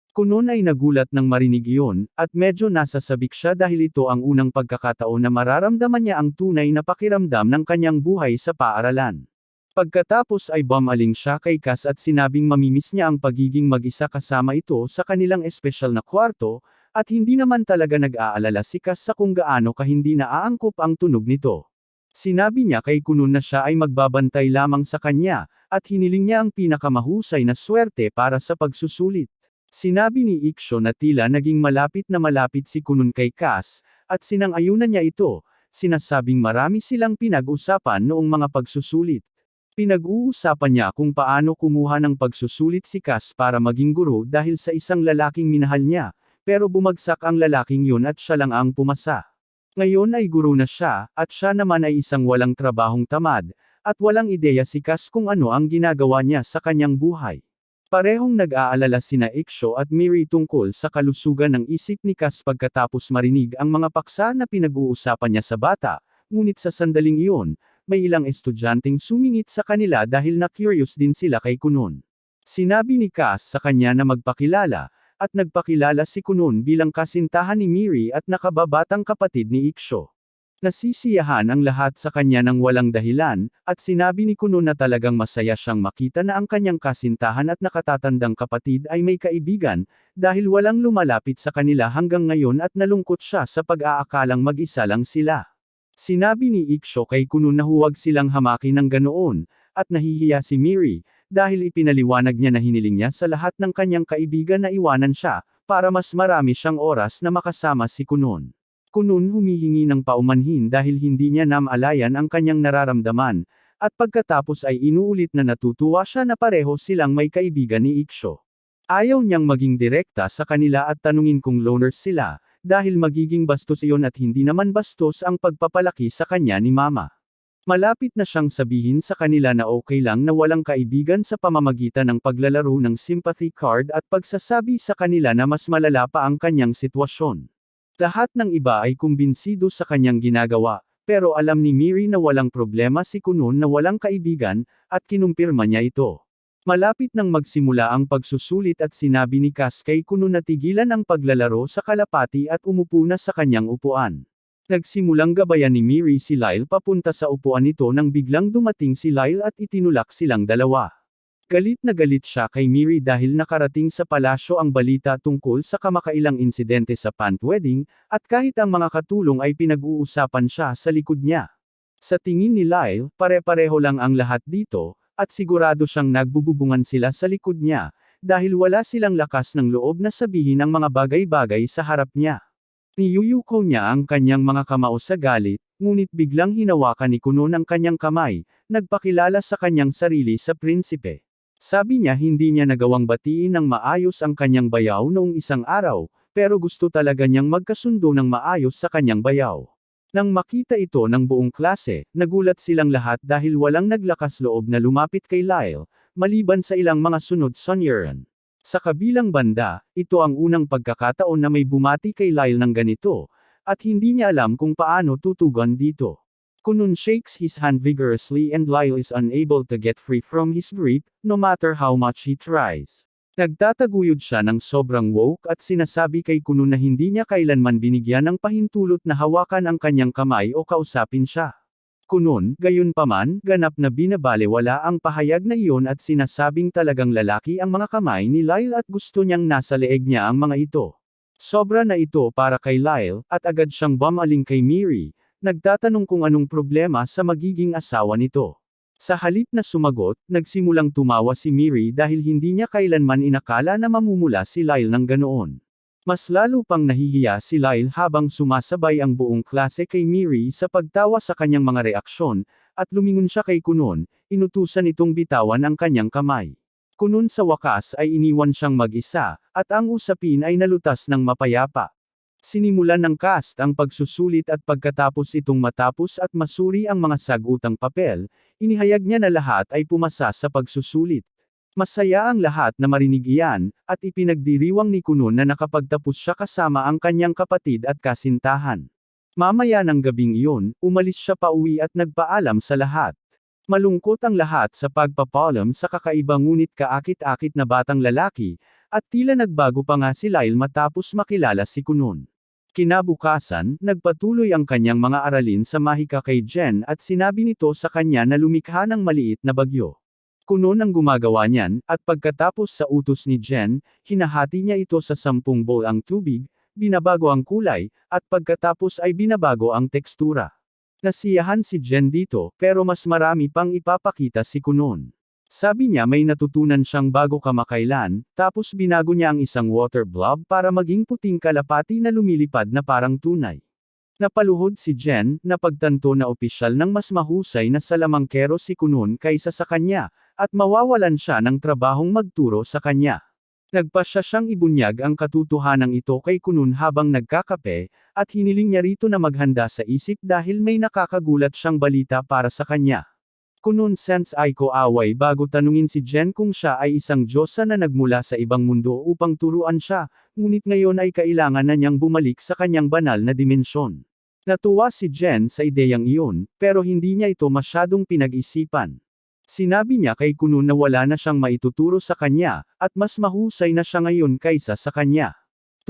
Kunun ay nagulat nang marinig iyon, at medyo nasasabik siya dahil ito ang unang pagkakataon na mararamdaman niya ang tunay na pakiramdam ng kanyang buhay sa paaralan. Pagkatapos ay bumaling siya kay Cass at sinabing mamimiss niya ang pagiging mag-isa kasama ito sa kanilang espesyal na kwarto, at hindi naman talaga nag-aalala si Cass sa kung gaano kahindi naaangkop ang tunog nito. Sinabi niya kay Kunun na siya ay magbabantay lamang sa kanya, at hiniling niya ang pinakamahusay na swerte para sa pagsusulit. Sinabi ni Iksho na tila naging malapit na malapit si Kunun kay Cass, at sinang-ayunan niya ito, sinasabing marami silang pinag-usapan noong mga pagsusulit. Pinag-uusapan niya kung paano kumuha ng pagsusulit si Cass para maging guro dahil sa isang lalaking minahal niya, pero bumagsak ang lalaking yun at siya lang ang pumasa. Ngayon ay guro na siya, at siya naman ay isang walang trabahong tamad, at walang ideya si Cass kung ano ang ginagawa niya sa kanyang buhay. Parehong nag-aalala sina Iksho at Miri tungkol sa kalusugan ng isip ni Cass pagkatapos marinig ang mga paksa na pinag-uusapan niya sa bata, ngunit sa sandaling iyon, may ilang estudyanteng sumingit sa kanila dahil na-curious din sila kay Kunun. Sinabi ni Cass sa kanya na magpakilala, at nagpakilala si Kunun bilang kasintahan ni Miri at nakababatang kapatid ni Iksho. Nasisiyahan ang lahat sa kanya ng walang dahilan, at sinabi ni Kunun na talagang masaya siyang makita na ang kanyang kasintahan at nakatatandang kapatid ay may kaibigan, dahil walang lumalapit sa kanila hanggang ngayon at nalungkot siya sa pag-aakalang mag-isa lang sila. Sinabi ni Iksho kay Kunun na huwag silang hamakin ng ganoon, at nahihiya si Miri, dahil ipinaliwanag niya na hiniling niya sa lahat ng kanyang kaibigan na iwanan siya, para mas marami siyang oras na makasama si Kunun. Kunun humihingi ng paumanhin dahil hindi niya namalayan ang kanyang nararamdaman, at pagkatapos ay inuulit na natutuwa siya na pareho silang may kaibigan ni Iksho. Ayaw niyang maging direkta sa kanila at tanungin kung loners sila, dahil magiging bastos iyon at hindi naman bastos ang pagpapalaki sa kanya ni Mama. Malapit na siyang sabihin sa kanila na okay lang na walang kaibigan sa pamamagitan ng paglalaro ng sympathy card at pagsasabi sa kanila na mas malala pa ang kanyang sitwasyon. Lahat ng iba ay kumbinsido sa kanyang ginagawa, pero alam ni Miri na walang problema si Kunun na walang kaibigan, at kinumpirma niya ito. Malapit nang magsimula ang pagsusulit at sinabi ni Cass kay Kunun na tigilan ang paglalaro sa kalapati at umupo na sa kanyang upuan. Nagsimulang gabayan ni Miri si Lyle papunta sa upuan nito nang biglang dumating si Lyle at itinulak silang dalawa. Galit na galit siya kay Miri dahil nakarating sa palasyo ang balita tungkol sa kamakailang insidente sa pant wedding, at kahit ang mga katulong ay pinag-uusapan siya sa likod niya. Sa tingin ni Lyle, pare-pareho lang ang lahat dito, at sigurado siyang nagbububungan sila sa likod niya, dahil wala silang lakas ng loob na sabihin ang mga bagay-bagay sa harap niya. Niyuyuko niya ang kanyang mga kamao sa galit, ngunit biglang hinawakan ni Kunun ang kanyang kamay, nagpakilala sa kanyang sarili sa prinsipe. Sabi niya hindi niya nagawang batiin ng maayos ang kanyang bayaw noong isang araw, pero gusto talaga niyang magkasundo ng maayos sa kanyang bayaw. Nang makita ito ng buong klase, nagulat silang lahat dahil walang naglakas loob na lumapit kay Lyle, maliban sa ilang mga sunod Sunyeran. Sa kabilang banda, ito ang unang pagkakataon na may bumati kay Lyle ng ganito, at hindi niya alam kung paano tutugon dito. Kunun shakes his hand vigorously and Lyle is unable to get free from his grip, no matter how much he tries. Nagtataguyod siya ng sobrang woke at sinasabi kay Kunun na hindi niya kailanman binigyan ng pahintulot na hawakan ang kanyang kamay o kausapin siya. Kunun, gayunpaman, ganap na binabalewala ang pahayag na iyon at sinasabing talagang lalaki ang mga kamay ni Lyle at gusto niyang nasa leeg niya ang mga ito. Sobra na ito para kay Lyle, at agad siyang bumaling kay Miri, Nagtatanong kung anong problema sa magiging asawa nito. Sa halip na sumagot, nagsimulang tumawa si Miri dahil hindi niya kailanman inakala na mamumula si Lyle ng ganoon. Mas lalo pang nahihiya si Lyle habang sumasabay ang buong klase kay Miri sa pagtawa sa kanyang mga reaksyon, at lumingon siya kay Kunun, inutusan itong bitawan ang kanyang kamay. Kunun sa wakas ay iniwan siyang mag-isa, at ang usapin ay nalutas ng mapayapa. Sinimulan ng cast ang pagsusulit at pagkatapos itong matapos at masuri ang mga sagutang papel, inihayag niya na lahat ay pumasa sa pagsusulit. Masaya ang lahat na marinig iyan, at ipinagdiriwang ni Kunun na nakapagtapos siya kasama ang kanyang kapatid at kasintahan. Mamaya ng gabing iyon, umalis siya pauwi at nagpaalam sa lahat. Malungkot ang lahat sa pagpapaalam sa kakaiba ngunit kaakit-akit na batang lalaki, at tila nagbago pa nga si Lyle matapos makilala si Kunun. Kinabukasan, nagpatuloy ang kanyang mga aralin sa mahika kay Jen at sinabi nito sa kanya na lumikha ng maliit na bagyo. Kunun ang gumagawa niyan, at pagkatapos sa utos ni Jen, hinahati niya ito sa 10 bowl ang tubig, binabago ang kulay, at pagkatapos ay binabago ang tekstura. Nasiyahan si Jen dito, pero mas marami pang ipapakita si Kunun. Sabi niya may natutunan siyang bago kamakailan, tapos binago niya ang isang water blob para maging puting kalapati na lumilipad na parang tunay. Napaluhod si Jen, na pagtanto na opisyal ng mas mahusay na salamangkero si Kunun kaysa sa kanya, at mawawalan siya ng trabahong magturo sa kanya. Nagpasya siyang ibunyag ang katotohanan ito kay Kunun habang nagkakape, at hiniling niya rito na maghanda sa isip dahil may nakakagulat siyang balita para sa kanya. Kunun sense Aiko away bago tanungin si Jen kung siya ay isang diyosa na nagmula sa ibang mundo upang turuan siya, ngunit ngayon ay kailangan na niyang bumalik sa kanyang banal na dimensyon. Natuwa si Jen sa ideyang iyon, pero hindi niya ito masyadong pinag-isipan. Sinabi niya kay Kunun na wala na siyang maituturo sa kanya, at mas mahusay na siya ngayon kaysa sa kanya.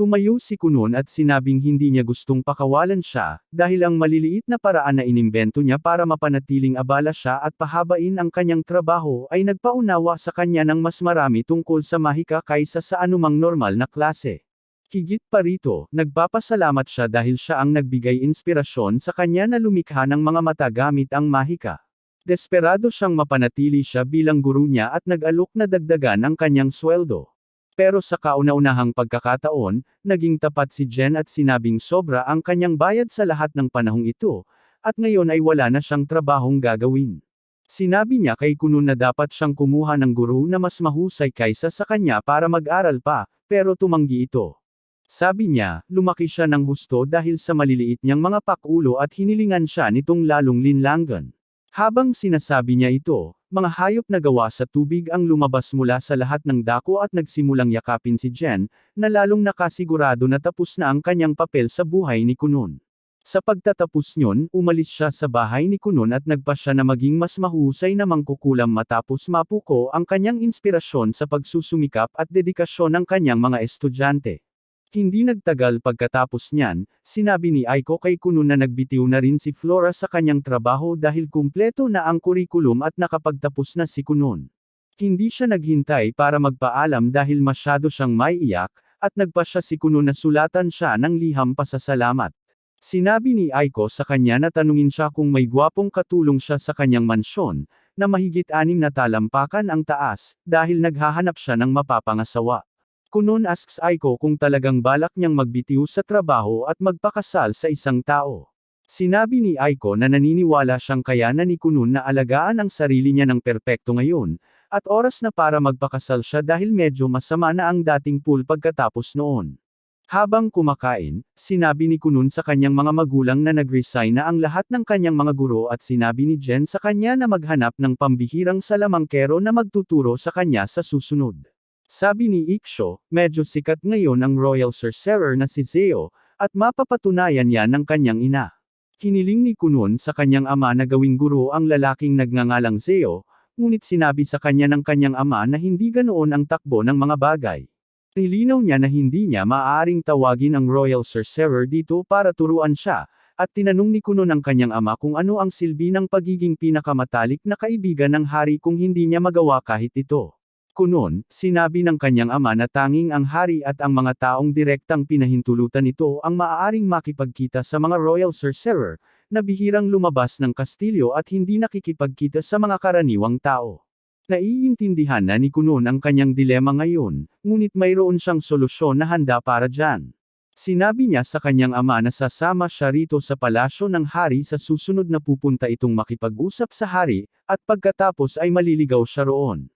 Tumayo si Kunun at sinabing hindi niya gustong pakawalan siya, dahil ang maliliit na paraan na inimbento niya para mapanatiling abala siya at pahabain ang kanyang trabaho ay nagpaunawa sa kanya ng mas marami tungkol sa mahika kaysa sa anumang normal na klase. Higit pa rito, nagpapasalamat siya dahil siya ang nagbigay inspirasyon sa kanya na lumikha ng mga mata gamit ang mahika. Desperado siyang mapanatili siya bilang guru niya at nag-alok na dagdagan ang kanyang sweldo. Pero sa kauna-unahang pagkakataon, naging tapat si Jen at sinabing sobra ang kanyang bayad sa lahat ng panahong ito, at ngayon ay wala na siyang trabahong gagawin. Sinabi niya kay Kunun na dapat siyang kumuha ng guru na mas mahusay kaysa sa kanya para mag-aral pa, pero tumanggi ito. Sabi niya, lumaki siya ng husto dahil sa maliliit niyang mga pakulo at hinilingan siya nitong lalong linlangan. Habang sinasabi niya ito, mga hayop na gawa sa tubig ang lumabas mula sa lahat ng dako at nagsimulang yakapin si Jen, na lalong nakasigurado na tapos na ang kanyang papel sa buhay ni Kunun. Sa pagtatapos niyon, umalis siya sa bahay ni Kunun at nagpasya na maging mas mahusay na mangkukulam matapos mapuko ang kanyang inspirasyon sa pagsusumikap at dedikasyon ng kanyang mga estudyante. Hindi nagtagal pagkatapos niyan, sinabi ni Aiko kay Kunun na nagbitiw na rin si Flora sa kanyang trabaho dahil kumpleto na ang kurikulum at nakapagtapos na si Kunun. Hindi siya naghintay para magpaalam dahil masyado siyang maiiyak, at nagpasya si Kunun na sulatan siya ng liham pasasalamat. Sinabi ni Aiko sa kanya na tanungin siya kung may gwapong katulong siya sa kanyang mansyon, na mahigit 6 na talampakan ang taas, dahil naghahanap siya ng mapapangasawa. Kunun asks Aiko kung talagang balak niyang magbitiw sa trabaho at magpakasal sa isang tao. Sinabi ni Aiko na naniniwala siyang kayanan ni Kunun na alagaan ang sarili niya ng perpekto ngayon, at oras na para magpakasal siya dahil medyo masama na ang dating pool pagkatapos noon. Habang kumakain, sinabi ni Kunun sa kanyang mga magulang na nag-resign na ang lahat ng kanyang mga guro at sinabi ni Jen sa kanya na maghanap ng pambihirang salamangkero na magtuturo sa kanya sa susunod. Sabi ni Iksho, medyo sikat ngayon ang Royal Sorcerer na si Zeo, at mapapatunayan yan ng kanyang ina. Hiniling ni Kunun sa kanyang ama na gawing guro ang lalaking nagngangalang Zeo, ngunit sinabi sa kanya ng kanyang ama na hindi ganoon ang takbo ng mga bagay. Nilinaw niya na hindi niya maaaring tawagin ang Royal Sorcerer dito para turuan siya, at tinanong ni Kunun ang kanyang ama kung ano ang silbi ng pagiging pinakamatalik na kaibigan ng hari kung hindi niya magawa kahit ito. Kunun, sinabi ng kanyang ama na tanging ang hari at ang mga taong direktang pinahintulutan nito ang maaaring makipagkita sa mga Royal Sorcerer, na bihirang lumabas ng kastilyo at hindi nakikipagkita sa mga karaniwang tao. Naiintindihan na ni Kunon ang kanyang dilema ngayon, ngunit mayroon siyang solusyon na handa para dyan. Sinabi niya sa kanyang ama na sasama siya rito sa palasyo ng hari sa susunod na pupunta itong makipag-usap sa hari, at pagkatapos ay maliligaw siya roon.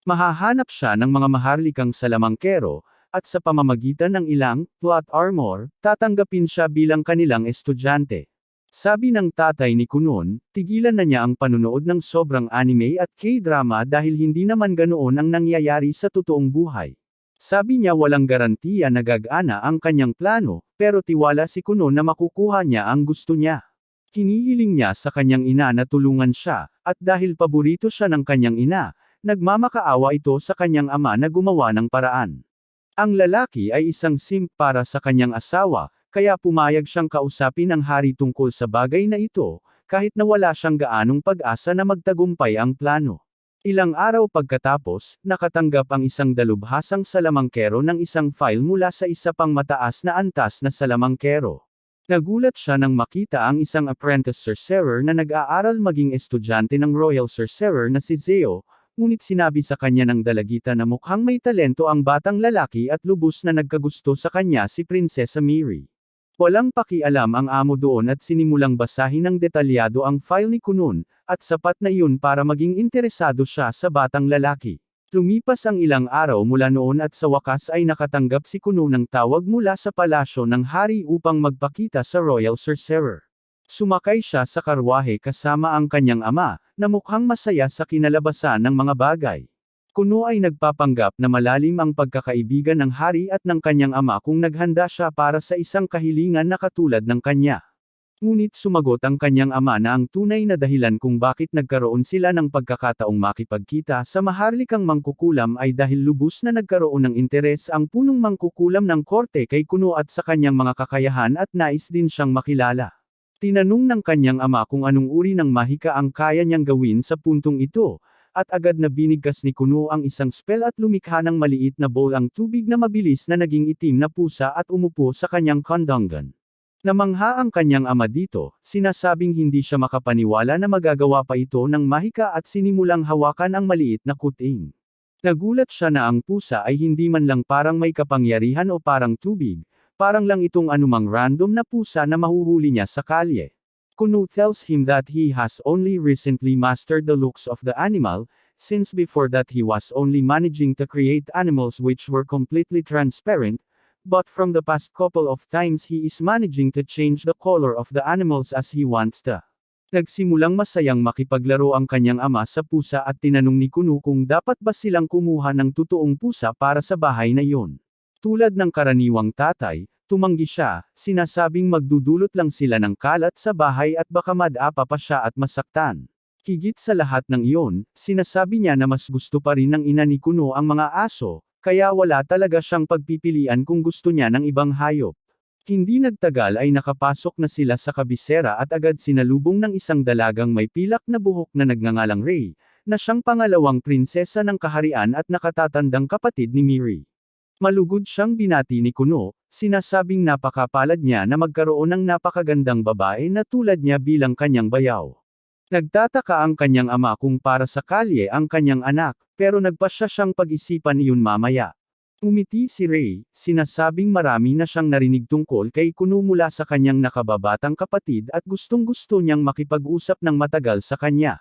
Mahahanap siya ng mga maharlikang salamangkero, at sa pamamagitan ng ilang plot armor, tatanggapin siya bilang kanilang estudyante. Sabi ng tatay ni Kunon, tigilan na niya ang panunood ng sobrang anime at K-drama dahil hindi naman ganoon ang nangyayari sa totoong buhay. Sabi niya walang garantiya na gagana ang kanyang plano, pero tiwala si Kunon na makukuha niya ang gusto niya. Hinihiling niya sa kanyang ina na tulungan siya, at dahil paborito siya ng kanyang ina, nagmamakaawa ito sa kanyang ama na gumawa ng paraan. Ang lalaki ay isang simp para sa kanyang asawa, kaya pumayag siyang kausapin ang hari tungkol sa bagay na ito, kahit na wala siyang gaanong pag-asa na magtagumpay ang plano. Ilang araw pagkatapos, nakatanggap ang isang dalubhasang salamangkero ng isang file mula sa isa pang mataas na antas na salamangkero. Nagulat siya nang makita ang isang apprentice sorcerer na nag-aaral maging estudyante ng Royal Sorcerer na si Zeo, ngunit sinabi sa kanya ng dalagita na mukhang may talento ang batang lalaki at lubos na nagkagusto sa kanya si Prinsesa Miri. Walang pakialam ang amo doon at sinimulang basahin ng detalyado ang file ni Kunon, at sapat na iyon para maging interesado siya sa batang lalaki. Lumipas ang ilang araw mula noon at sa wakas ay nakatanggap si Kunon ng tawag mula sa palasyo ng hari upang magpakita sa Royal Sorcerer. Sumakay siya sa karwahe kasama ang kanyang ama, na mukhang masaya sa kinalabasan ng mga bagay. Kuno ay nagpapanggap na malalim ang pagkakaibigan ng hari at ng kanyang ama kung naghanda siya para sa isang kahilingan na katulad ng kanya. Ngunit sumagot ang kanyang ama na ang tunay na dahilan kung bakit nagkaroon sila ng pagkakataong makipagkita sa maharlikang mangkukulam ay dahil lubos na nagkaroon ng interes ang punong mangkukulam ng korte kay Kuno at sa kanyang mga kakayahan at nais din siyang makilala. Tinanong ng kanyang ama kung anong uri ng mahika ang kaya niyang gawin sa puntong ito, at agad na binigkas ni Kuno ang isang spell at lumikha ng maliit na bowl ang tubig na mabilis na naging itim na pusa at umupo sa kanyang kondongan. Namangha ang kanyang ama dito, sinasabing hindi siya makapaniwala na magagawa pa ito ng mahika at sinimulang hawakan ang maliit na kuting. Nagulat siya na ang pusa ay hindi man lang parang may kapangyarihan o parang tubig, parang lang itong anumang random na pusa na mahuhuli niya sa kalye. Kuno tells him that he has only recently mastered the looks of the animal, since before that he was only managing to create animals which were completely transparent, but from the past couple of times he is managing to change the color of the animals as he wants to. Nagsimulang masayang makipaglaro ang kanyang ama sa pusa at tinanong ni Kuno kung dapat ba silang kumuha ng totoong pusa para sa bahay na iyon. Tulad ng karaniwang tatay, tumanggi siya, sinasabing magdudulot lang sila ng kalat sa bahay at baka madapa pa siya at masaktan. Higit sa lahat ng iyon, sinasabi niya na mas gusto pa rin ng ina ni Kuno ang mga aso, kaya wala talaga siyang pagpipilian kung gusto niya ng ibang hayop. Hindi nagtagal ay nakapasok na sila sa kabisera at agad sinalubong ng isang dalagang may pilak na buhok na nagngangalang Ray, na siyang pangalawang prinsesa ng kaharian at nakatatandang kapatid ni Miri. Malugod siyang binati ni Kuno, sinasabing napakapalad niya na magkaroon ng napakagandang babae na tulad niya bilang kanyang bayaw. Nagtataka ang kanyang ama kung para sa kalye ang kanyang anak, pero nagpasya siyang pag-isipan iyon mamaya. Umiti si Ray, sinasabing marami na siyang narinig tungkol kay Kuno mula sa kanyang nakababatang kapatid at gustong-gusto niyang makipag-usap ng matagal sa kanya.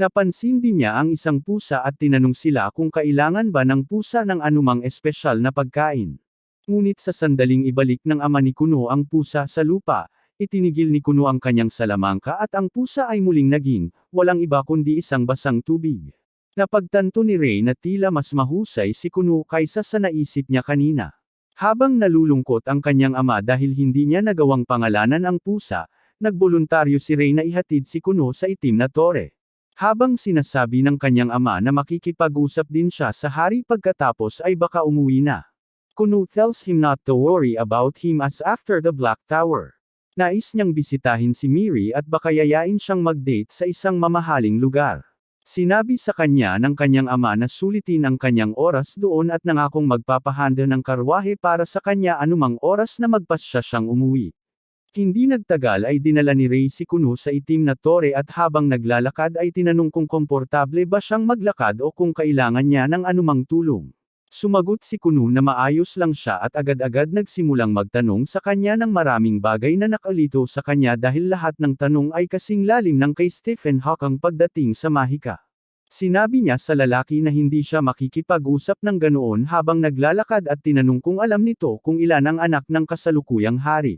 Napansin din niya ang isang pusa at tinanong sila kung kailangan ba ng pusa ng anumang espesyal na pagkain. Ngunit sa sandaling ibalik ng ama ni Kuno ang pusa sa lupa, itinigil ni Kuno ang kanyang salamangka at ang pusa ay muling naging, walang iba kundi isang basang tubig. Napagtanto ni Ray na tila mas mahusay si Kuno kaysa sa naisip niya kanina. Habang nalulungkot ang kanyang ama dahil hindi niya nagawang pangalanan ang pusa, nagboluntaryo si Ray na ihatid si Kuno sa itim na tore. Habang sinasabi ng kanyang ama na makikipag-usap din siya sa hari pagkatapos ay baka umuwi na. Kuno tells him not to worry about him as after the Black Tower. Nais niyang bisitahin si Miri at baka yayain siyang mag-date sa isang mamahaling lugar. Sinabi sa kanya ng kanyang ama na sulitin ang kanyang oras doon at nangakong magpapahanda ng karwahe para sa kanya anumang oras na magpasya siyang umuwi. Hindi nagtagal ay dinala ni Ray si Kuno sa itim na tore at habang naglalakad ay tinanong kung komportable ba siyang maglakad o kung kailangan niya ng anumang tulong. Sumagot si Kuno na maayos lang siya at agad-agad nagsimulang magtanong sa kanya ng maraming bagay na nakalito sa kanya dahil lahat ng tanong ay kasing lalim ng kay Stephen Hawking pagdating sa mahika. Sinabi niya sa lalaki na hindi siya makikipag-usap ng ganoon habang naglalakad at tinanong kung alam nito kung ilan ang anak ng kasalukuyang hari.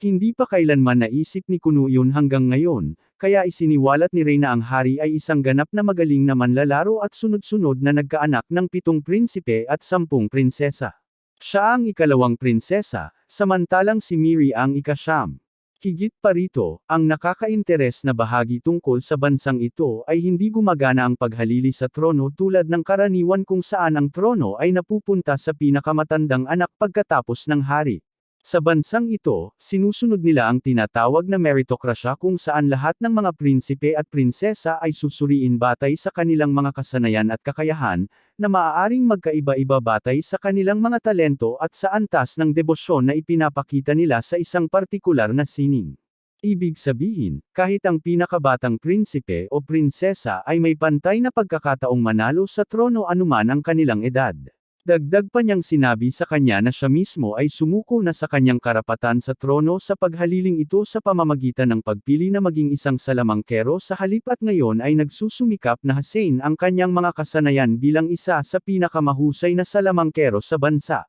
Hindi pa kailanman naisip ni Kuno yun hanggang ngayon, kaya isiniwalat ni Ray na ang hari ay isang ganap na magaling na manlalaro at sunod-sunod na nagkaanak ng 7 prinsipe at 10 prinsesa. Siya ang ikalawang prinsesa, samantalang si Miri ang ika-9. Higit pa rito, ang nakaka-interes na bahagi tungkol sa bansang ito ay hindi gumagana ang paghalili sa trono tulad ng karaniwan kung saan ang trono ay napupunta sa pinakamatandang anak pagkatapos ng hari. Sa bansang ito, sinusunod nila ang tinatawag na meritokrasya kung saan lahat ng mga prinsipe at prinsesa ay susuriin batay sa kanilang mga kasanayan at kakayahan, na maaaring magkaiba-iba batay sa kanilang mga talento at sa antas ng debosyon na ipinapakita nila sa isang partikular na sining. Ibig sabihin, kahit ang pinakabatang prinsipe o prinsesa ay may pantay na pagkakataong manalo sa trono anuman ang kanilang edad. Dagdag pa niyang sinabi sa kanya na siya mismo ay sumuko na sa kanyang karapatan sa trono sa paghaliling ito sa pamamagitan ng pagpili na maging isang salamangkero sa halip at ngayon ay nagsusumikap na hasain ang kanyang mga kasanayan bilang isa sa pinakamahusay na salamangkero sa bansa.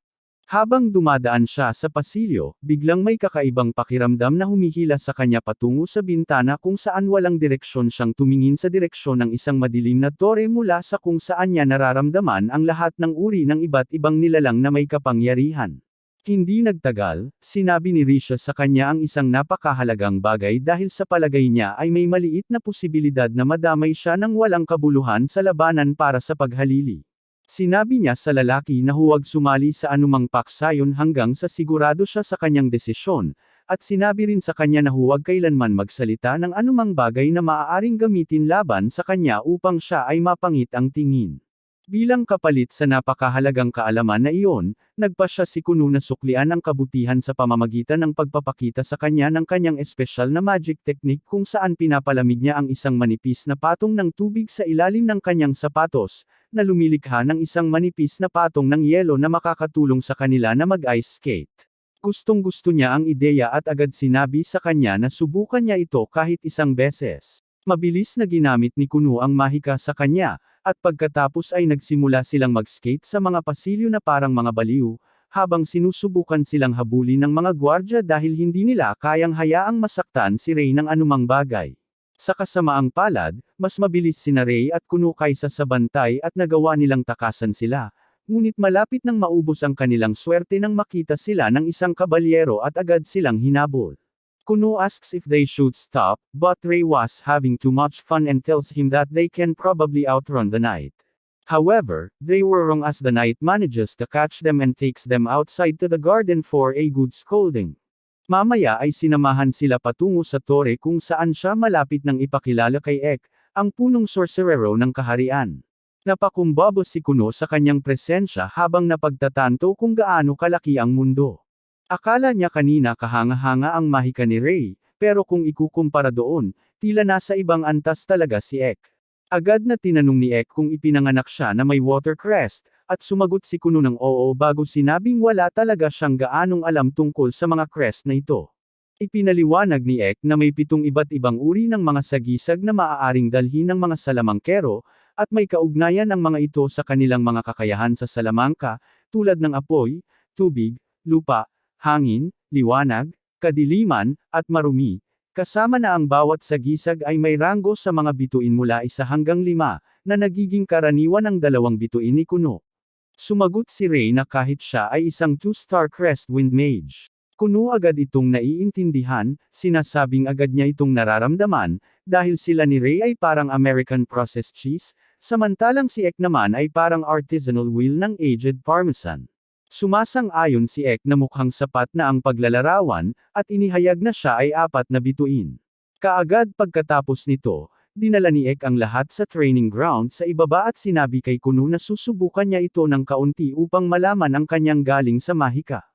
Habang dumadaan siya sa pasilyo, biglang may kakaibang pakiramdam na humihila sa kanya patungo sa bintana kung saan walang direksyon siyang tumingin sa direksyon ng isang madilim na tore mula sa kung saan niya nararamdaman ang lahat ng uri ng iba't ibang nilalang na may kapangyarihan. Hindi nagtagal, sinabi ni Risha sa kanya ang isang napakahalagang bagay dahil sa palagay niya ay may maliit na posibilidad na madamay siya ng walang kabuluhan sa labanan para sa paghalili. Sinabi niya sa lalaki na huwag sumali sa anumang paksayon hanggang sa sigurado siya sa kanyang desisyon, at sinabi rin sa kanya na huwag kailanman magsalita ng anumang bagay na maaaring gamitin laban sa kanya upang siya ay mapangit ang tingin. Bilang kapalit sa napakahalagang kaalaman na iyon, nagpasya si Kuno na suklian ang kabutihan sa pamamagitan ng pagpapakita sa kanya ng kanyang espesyal na magic technique kung saan pinapalamig niya ang isang manipis na patong ng tubig sa ilalim ng kanyang sapatos, na lumilikha ng isang manipis na patong ng yelo na makakatulong sa kanila na mag-ice skate. Gustong-gusto niya ang ideya at agad sinabi sa kanya na subukan niya ito kahit isang beses. Mabilis na ginamit ni Kuno ang mahika sa kanya, at pagkatapos ay nagsimula silang mag-skate sa mga pasilyo na parang mga baliw, habang sinusubukan silang habulin ng mga gwardya dahil hindi nila kayang hayaang masaktan si Ray ng anumang bagay. Sa kasamaang palad, mas mabilis sina Ray at Kuno kaysa sa bantay at nagawa nilang takasan sila, ngunit malapit nang maubos ang kanilang swerte nang makita sila ng isang kabalyero at agad silang hinabol. Kuno asks if they should stop, but Ray was having too much fun and tells him that they can probably outrun the knight. However, they were wrong as the knight manages to catch them and takes them outside to the garden for a good scolding. Mamaya ay sinamahan sila patungo sa tore kung saan siya malapit nang ipakilala kay Ek, ang punong sorcerero ng kaharian. Napakumbaba si Kuno sa kanyang presensya habang napagtatanto kung gaano kalaki ang mundo. Akala niya kanina kahanga-hanga ang mahika ni Ray, pero kung ikukumpara doon, tila nasa ibang antas talaga si Ek. Agad na tinanong ni Ek kung ipinanganak siya na may water crest, at sumagot si Kuno ng oo bago sinabing wala talaga siyang gaanong alam tungkol sa mga crest na ito. Ipinaliwanag ni Ek na may 7 iba't ibang uri ng mga sagisag na maaaring dalhin ng mga salamangkero, at may kaugnayan ang mga ito sa kanilang mga kakayahan sa salamangka, tulad ng apoy, tubig, lupa, hangin, liwanag, kadiliman, at marumi, kasama na ang bawat sagisag ay may ranggo sa mga bituin mula 1 hanggang 5, na nagiging karaniwan ang 2 bituin ni Kuno. Sumagot si Ray na kahit siya ay isang 2-star crest wind mage. Kuno agad itong naiintindihan, sinasabing agad niya itong nararamdaman, dahil sila ni Ray ay parang American processed cheese, samantalang si Ek naman ay parang artisanal wheel ng aged parmesan. Sumasang-ayon si Ek na mukhang sapat na ang paglalarawan, at inihayag na siya ay 4 na bituin. Kaagad pagkatapos nito, dinala ni Ek ang lahat sa training ground sa ibaba at sinabi kay Kuno na susubukan niya ito ng kaunti upang malaman ang kanyang galing sa mahika.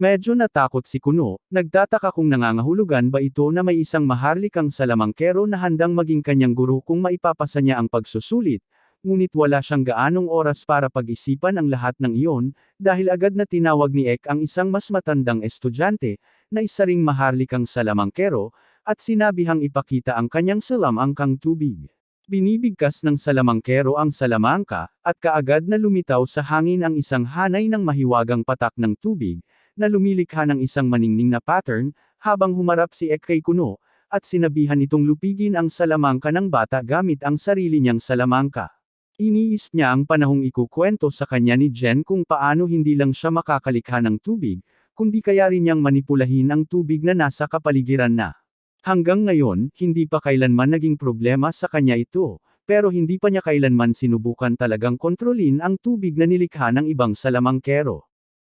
Medyo natakot si Kuno, nagtataka kung nangangahulugan ba ito na may isang maharlikang salamangkero na handang maging kanyang guro kung maipapasa niya ang pagsusulit, ngunit wala siyang gaanong oras para pag-isipan ang lahat ng iyon, dahil agad na tinawag ni Ek ang isang mas matandang estudyante, na isa ring maharlikang salamangkero, at sinabihang ipakita ang kanyang salamangkang tubig. Binibigkas ng salamangkero ang salamangka, at kaagad na lumitaw sa hangin ang isang hanay ng mahiwagang patak ng tubig, na lumilikha ng isang maningning na pattern, habang humarap si Ek kay Kuno, at sinabihan itong lupigin ang salamangka ng bata gamit ang sarili niyang salamangka. Iniisip niya ang panahong ikukwento sa kanya ni Jen kung paano hindi lang siya makakalikha ng tubig, kundi kaya rin niyang manipulahin ang tubig na nasa kapaligiran na. Hanggang ngayon, hindi pa kailanman naging problema sa kanya ito, pero hindi pa niya kailanman sinubukan talagang kontrolin ang tubig na nilikha ng ibang salamangkero.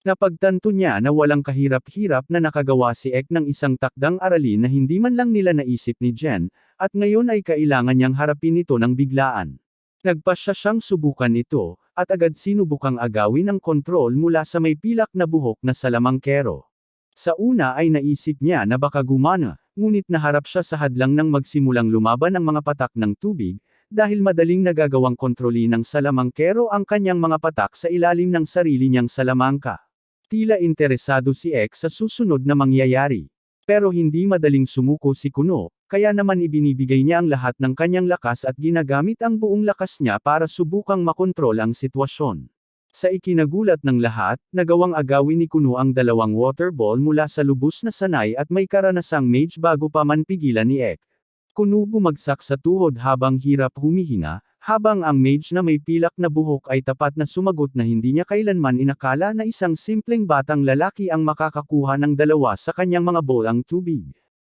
Napagtanto niya na walang kahirap-hirap na nakagawa si Ek ng isang takdang aralin na hindi man lang nila naisip ni Jen, at ngayon ay kailangan niyang harapin ito ng biglaan. Nagpasya siyang subukan ito, at agad sinubukang agawin ang kontrol mula sa may pilak na buhok na salamangkero. Sa una ay naisip niya na baka gumana, ngunit naharap siya sa hadlang nang magsimulang lumaban ang mga patak ng tubig, dahil madaling nagagawang kontrolin ng salamangkero ang kanyang mga patak sa ilalim ng sarili niyang salamangka. Tila interesado si Ek sa susunod na mangyayari. Pero hindi madaling sumuko si Kuno, kaya naman ibinibigay niya ang lahat ng kanyang lakas at ginagamit ang buong lakas niya para subukang makontrol ang sitwasyon. Sa ikinagulat ng lahat, nagawang agawin ni Kuno ang dalawang water ball mula sa lubos na sanay at may karanasang mage bago pa man pigilan ni Ek. Kuno bumagsak sa tuhod habang hirap humihinga, habang ang mage na may pilak na buhok ay tapat na sumagot na hindi niya kailanman inakala na isang simpleng batang lalaki ang makakakuha ng dalawa sa kanyang mga bolang tubig.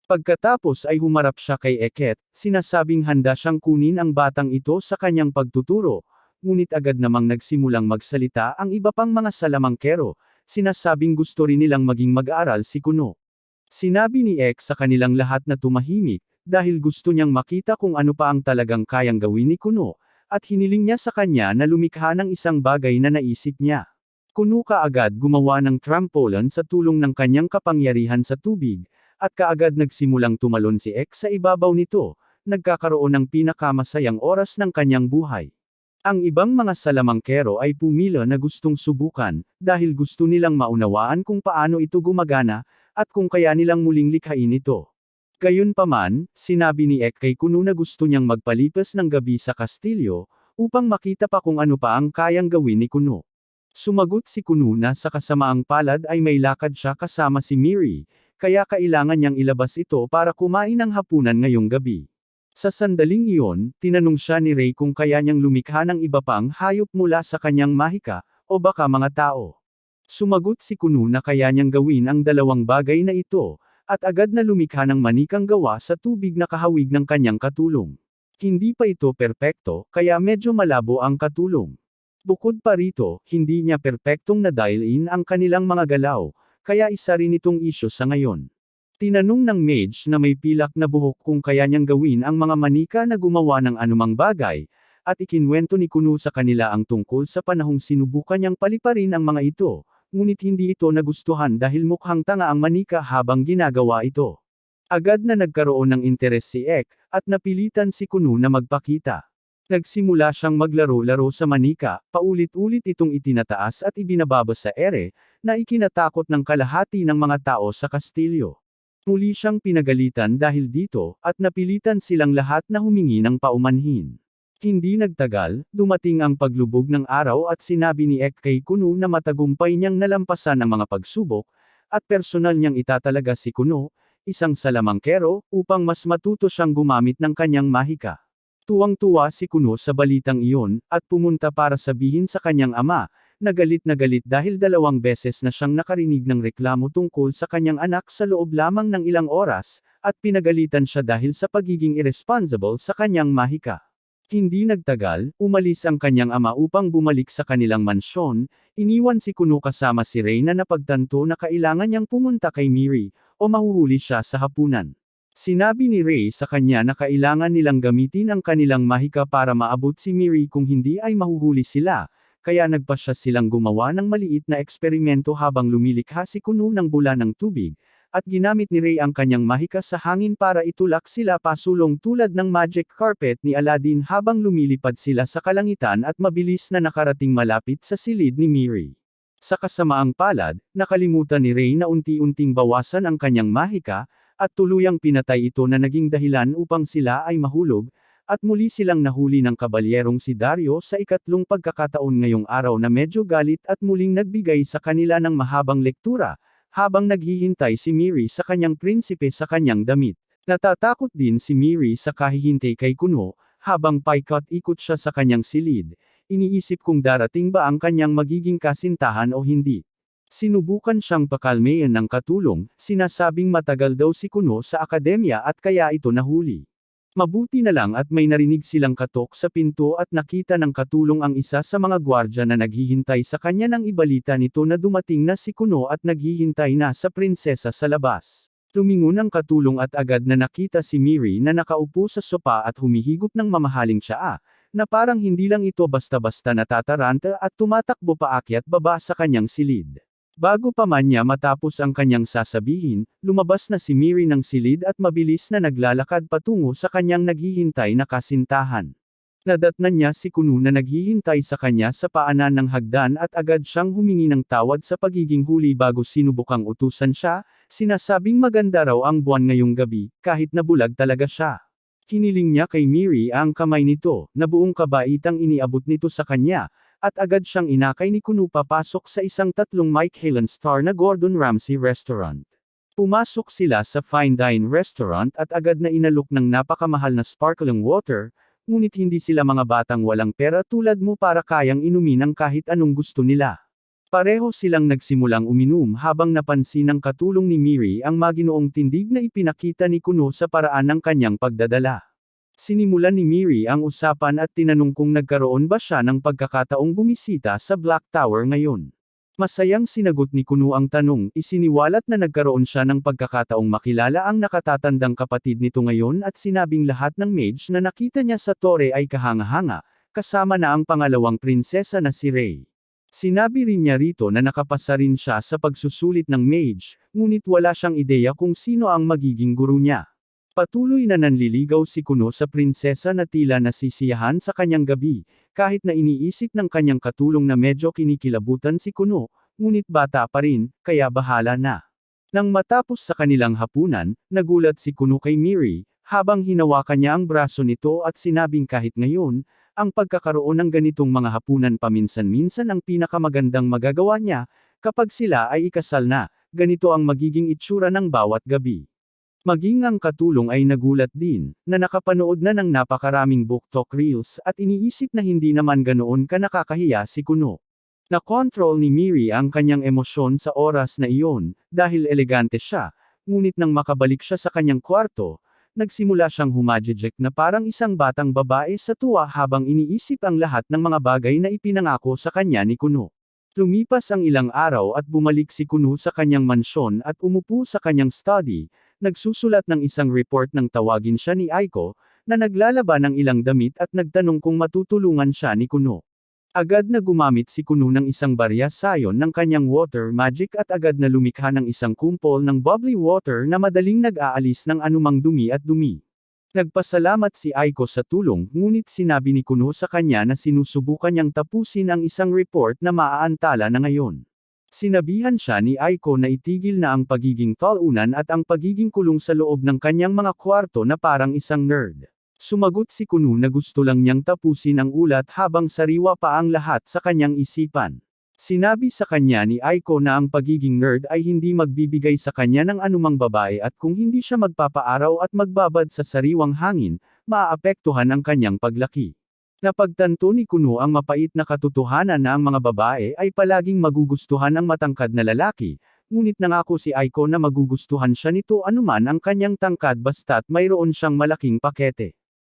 Pagkatapos ay humarap siya kay Eket, sinasabing handa siyang kunin ang batang ito sa kanyang pagtuturo, ngunit agad namang nagsimulang magsalita ang iba pang mga salamangkero, sinasabing gusto rin nilang maging mag-aaral si Kuno. Sinabi ni Ek sa kanilang lahat na tumahimik, dahil gusto niyang makita kung ano pa ang talagang kayang gawin ni Kuno, at hiniling niya sa kanya na lumikha ng isang bagay na naisip niya. Kuno kaagad gumawa ng trampoline sa tulong ng kanyang kapangyarihan sa tubig, at kaagad nagsimulang tumalon si Ek sa ibabaw nito, nagkakaroon ng pinakamasayang oras ng kanyang buhay. Ang ibang mga salamangkero ay pumila na gustong subukan, dahil gusto nilang maunawaan kung paano ito gumagana, at kung kaya nilang muling likhain ito. Gayunpaman, sinabi ni Ek kay Kuno na gusto niyang magpalipas ng gabi sa kastilyo, upang makita pa kung ano pa ang kayang gawin ni Kuno. Sumagot si Kuno na sa kasamaang palad ay may lakad siya kasama si Miri, kaya kailangan niyang ilabas ito para kumain ng hapunan ngayong gabi. Sa sandaling iyon, tinanong siya ni Ray kung kaya niyang lumikha ng iba pang hayop mula sa kanyang mahika, o baka mga tao. Sumagot si Kuno na kaya niyang gawin ang dalawang bagay na ito, at agad na lumikha ng manikang gawa sa tubig na kahawig ng kanyang katulong. Hindi pa ito perpekto, kaya medyo malabo ang katulong. Bukod pa rito, hindi niya perpektong na-dial-in ang kanilang mga galaw, kaya isa rin itong isyo sa ngayon. Tinanong ng mage na may pilak na buhok kung kaya niyang gawin ang mga manika na gumawa ng anumang bagay, at ikinwento ni Kuno sa kanila ang tungkol sa panahong sinubukan niyang paliparin ang mga ito, ngunit hindi ito nagustuhan dahil mukhang tanga ang manika habang ginagawa ito. Agad na nagkaroon ng interes si Ek, at napilitan si Kuno na magpakita. Nagsimula siyang maglaro-laro sa manika, paulit-ulit itong itinataas at ibinababa sa ere, na ikinatakot ng kalahati ng mga tao sa kastilyo. Muli siyang pinagalitan dahil dito, at napilitan silang lahat na humingi ng paumanhin. Hindi nagtagal, dumating ang paglubog ng araw at sinabi ni Ek kay Kuno na matagumpay niyang nalampasan ang mga pagsubok, at personal niyang itatalaga si Kuno, isang salamangkero, upang mas matuto siyang gumamit ng kanyang mahika. Tuwang-tuwa si Kuno sa balitang iyon, at pumunta para sabihin sa kanyang ama, na galit dahil 2 beses na siyang nakarinig ng reklamo tungkol sa kanyang anak sa loob lamang ng ilang oras, at pinagalitan siya dahil sa pagiging irresponsible sa kanyang mahika. Hindi nagtagal, umalis ang kanyang ama upang bumalik sa kanilang mansyon, iniwan si Kuno kasama si Ray na napagtanto na kailangan niyang pumunta kay Miri, o mahuhuli siya sa hapunan. Sinabi ni Ray sa kanya na kailangan nilang gamitin ang kanilang mahika para maabot si Miri kung hindi ay mahuhuli sila, kaya nagpasya silang gumawa ng maliit na eksperimento habang lumilikha si Kuno ng bula ng tubig, at ginamit ni Ray ang kanyang mahika sa hangin para itulak sila pasulong tulad ng magic carpet ni Aladdin habang lumilipad sila sa kalangitan at mabilis na nakarating malapit sa silid ni Miri. Sa kasamaang palad, nakalimutan ni Ray na unti-unting bawasan ang kanyang mahika, at tuluyang pinatay ito na naging dahilan upang sila ay mahulog, at muli silang nahuli ng kabalyerong si Dario sa ikatlong pagkakataon ngayong araw na medyo galit at muling nagbigay sa kanila ng mahabang lektura, habang naghihintay si Miri sa kanyang prinsipe sa kanyang damit. Natatakot din si Miri sa kahihintay kay Kuno, habang paikot-ikot siya sa kanyang silid, iniisip kung darating ba ang kanyang magiging kasintahan o hindi. Sinubukan siyang pakalmayan ng katulong, sinasabing matagal daw si Kuno sa akademya at kaya ito nahuli. Mabuti na lang at may narinig silang katok sa pinto at nakita ng katulong ang isa sa mga gwardya na naghihintay sa kanya nang ibalita nito na dumating na si Kuno at naghihintay na sa prinsesa sa labas. Tumingon ang katulong at agad na nakita si Miri na nakaupo sa sopa at humihigop ng mamahaling tsaa, na parang hindi lang ito basta-basta natataranta at tumatakbo paakyat baba sa kanyang silid. Bago pa man niya matapos ang kanyang sasabihin, lumabas na si Miri ng silid at mabilis na naglalakad patungo sa kanyang naghihintay na kasintahan. Nadatnan niya si Kuno na naghihintay sa kanya sa paanan ng hagdan at agad siyang humingi ng tawad sa pagiging huli bago sinubukang utusan siya, sinasabing maganda raw ang buwan ngayong gabi, kahit nabulag talaga siya. Hiniling niya kay Miri ang kamay nito, na buong kabaitang iniabot nito sa kanya, at agad siyang inakay ni Kuno papasok sa isang 3 Michelin star na Gordon Ramsay restaurant. Pumasok sila sa fine dine restaurant at agad na inalok ng napakamahal na sparkling water, ngunit hindi sila mga batang walang pera tulad mo para kayang inumin ang kahit anong gusto nila. Pareho silang nagsimulang uminom habang napansin ng katulong ni Miri ang maginoong tindig na ipinakita ni Kuno sa paraan ng kanyang pagdadala. Sinimulan ni Miri ang usapan at tinanong kung nagkaroon ba siya ng pagkakataong bumisita sa Black Tower ngayon. Masayang sinagot ni Kuno ang tanong, isiniwalat na nagkaroon siya ng pagkakataong makilala ang nakatatandang kapatid nito ngayon at sinabing lahat ng mage na nakita niya sa tore ay kahanga-hanga, kasama na ang pangalawang prinsesa na si Ray. Sinabi rin niya rito na nakapasa rin siya sa pagsusulit ng mage, ngunit wala siyang ideya kung sino ang magiging guru niya. Patuloy na nanliligaw si Kuno sa prinsesa na tila nasisiyahan sa kanyang gabi, kahit na iniisip ng kanyang katulong na medyo kinikilabutan si Kuno, ngunit bata pa rin, kaya bahala na. Nang matapos sa kanilang hapunan, nagulat si Kuno kay Miri, habang hinawakan niya ang braso nito at sinabing kahit ngayon, ang pagkakaroon ng ganitong mga hapunan paminsan-minsan ang pinakamagandang magagawa niya, kapag sila ay ikasal na, ganito ang magiging itsura ng bawat gabi. Maging ang katulong ay nagulat din, na nakapanood na ng napakaraming BookTok Reels at iniisip na hindi naman ganoon ka nakakahiya si Kuno. Nakontrol ni Miri ang kanyang emosyon sa oras na iyon, dahil elegante siya, ngunit nang makabalik siya sa kanyang kwarto, nagsimula siyang humajejek na parang isang batang babae sa tuwa habang iniisip ang lahat ng mga bagay na ipinangako sa kanya ni Kuno. Lumipas ang ilang araw at bumalik si Kuno sa kanyang mansyon at umupo sa kanyang study, nagsusulat ng isang report nang tawagin siya ni Aiko, na naglalaba ng ilang damit at nagtanong kung matutulungan siya ni Kuno. Agad na gumamit si Kuno ng isang barya sayon ng kanyang water magic at agad na lumikha ng isang kumpol ng bubbly water na madaling nag-aalis ng anumang dumi at dumi. Nagpasalamat si Aiko sa tulong, ngunit sinabi ni Kuno sa kanya na sinusubukan niyang tapusin ang isang report na maaantala na ngayon. Sinabihan siya ni Aiko na itigil na ang pagiging talunan at ang pagiging kulong sa loob ng kanyang mga kwarto na parang isang nerd. Sumagot si Kuno na gusto lang niyang tapusin ang ulat habang sariwa pa ang lahat sa kanyang isipan. Sinabi sa kanya ni Aiko na ang pagiging nerd ay hindi magbibigay sa kanya ng anumang babae at kung hindi siya magpapaaraw at magbabad sa sariwang hangin, maaapektuhan ang kanyang paglaki. Napagtanto ni Kuno ang mapait na katotohanan na ang mga babae ay palaging magugustuhan ang matangkad na lalaki, ngunit nangako si Aiko na magugustuhan siya nito anuman ang kanyang tangkad basta't mayroon siyang malaking pakete.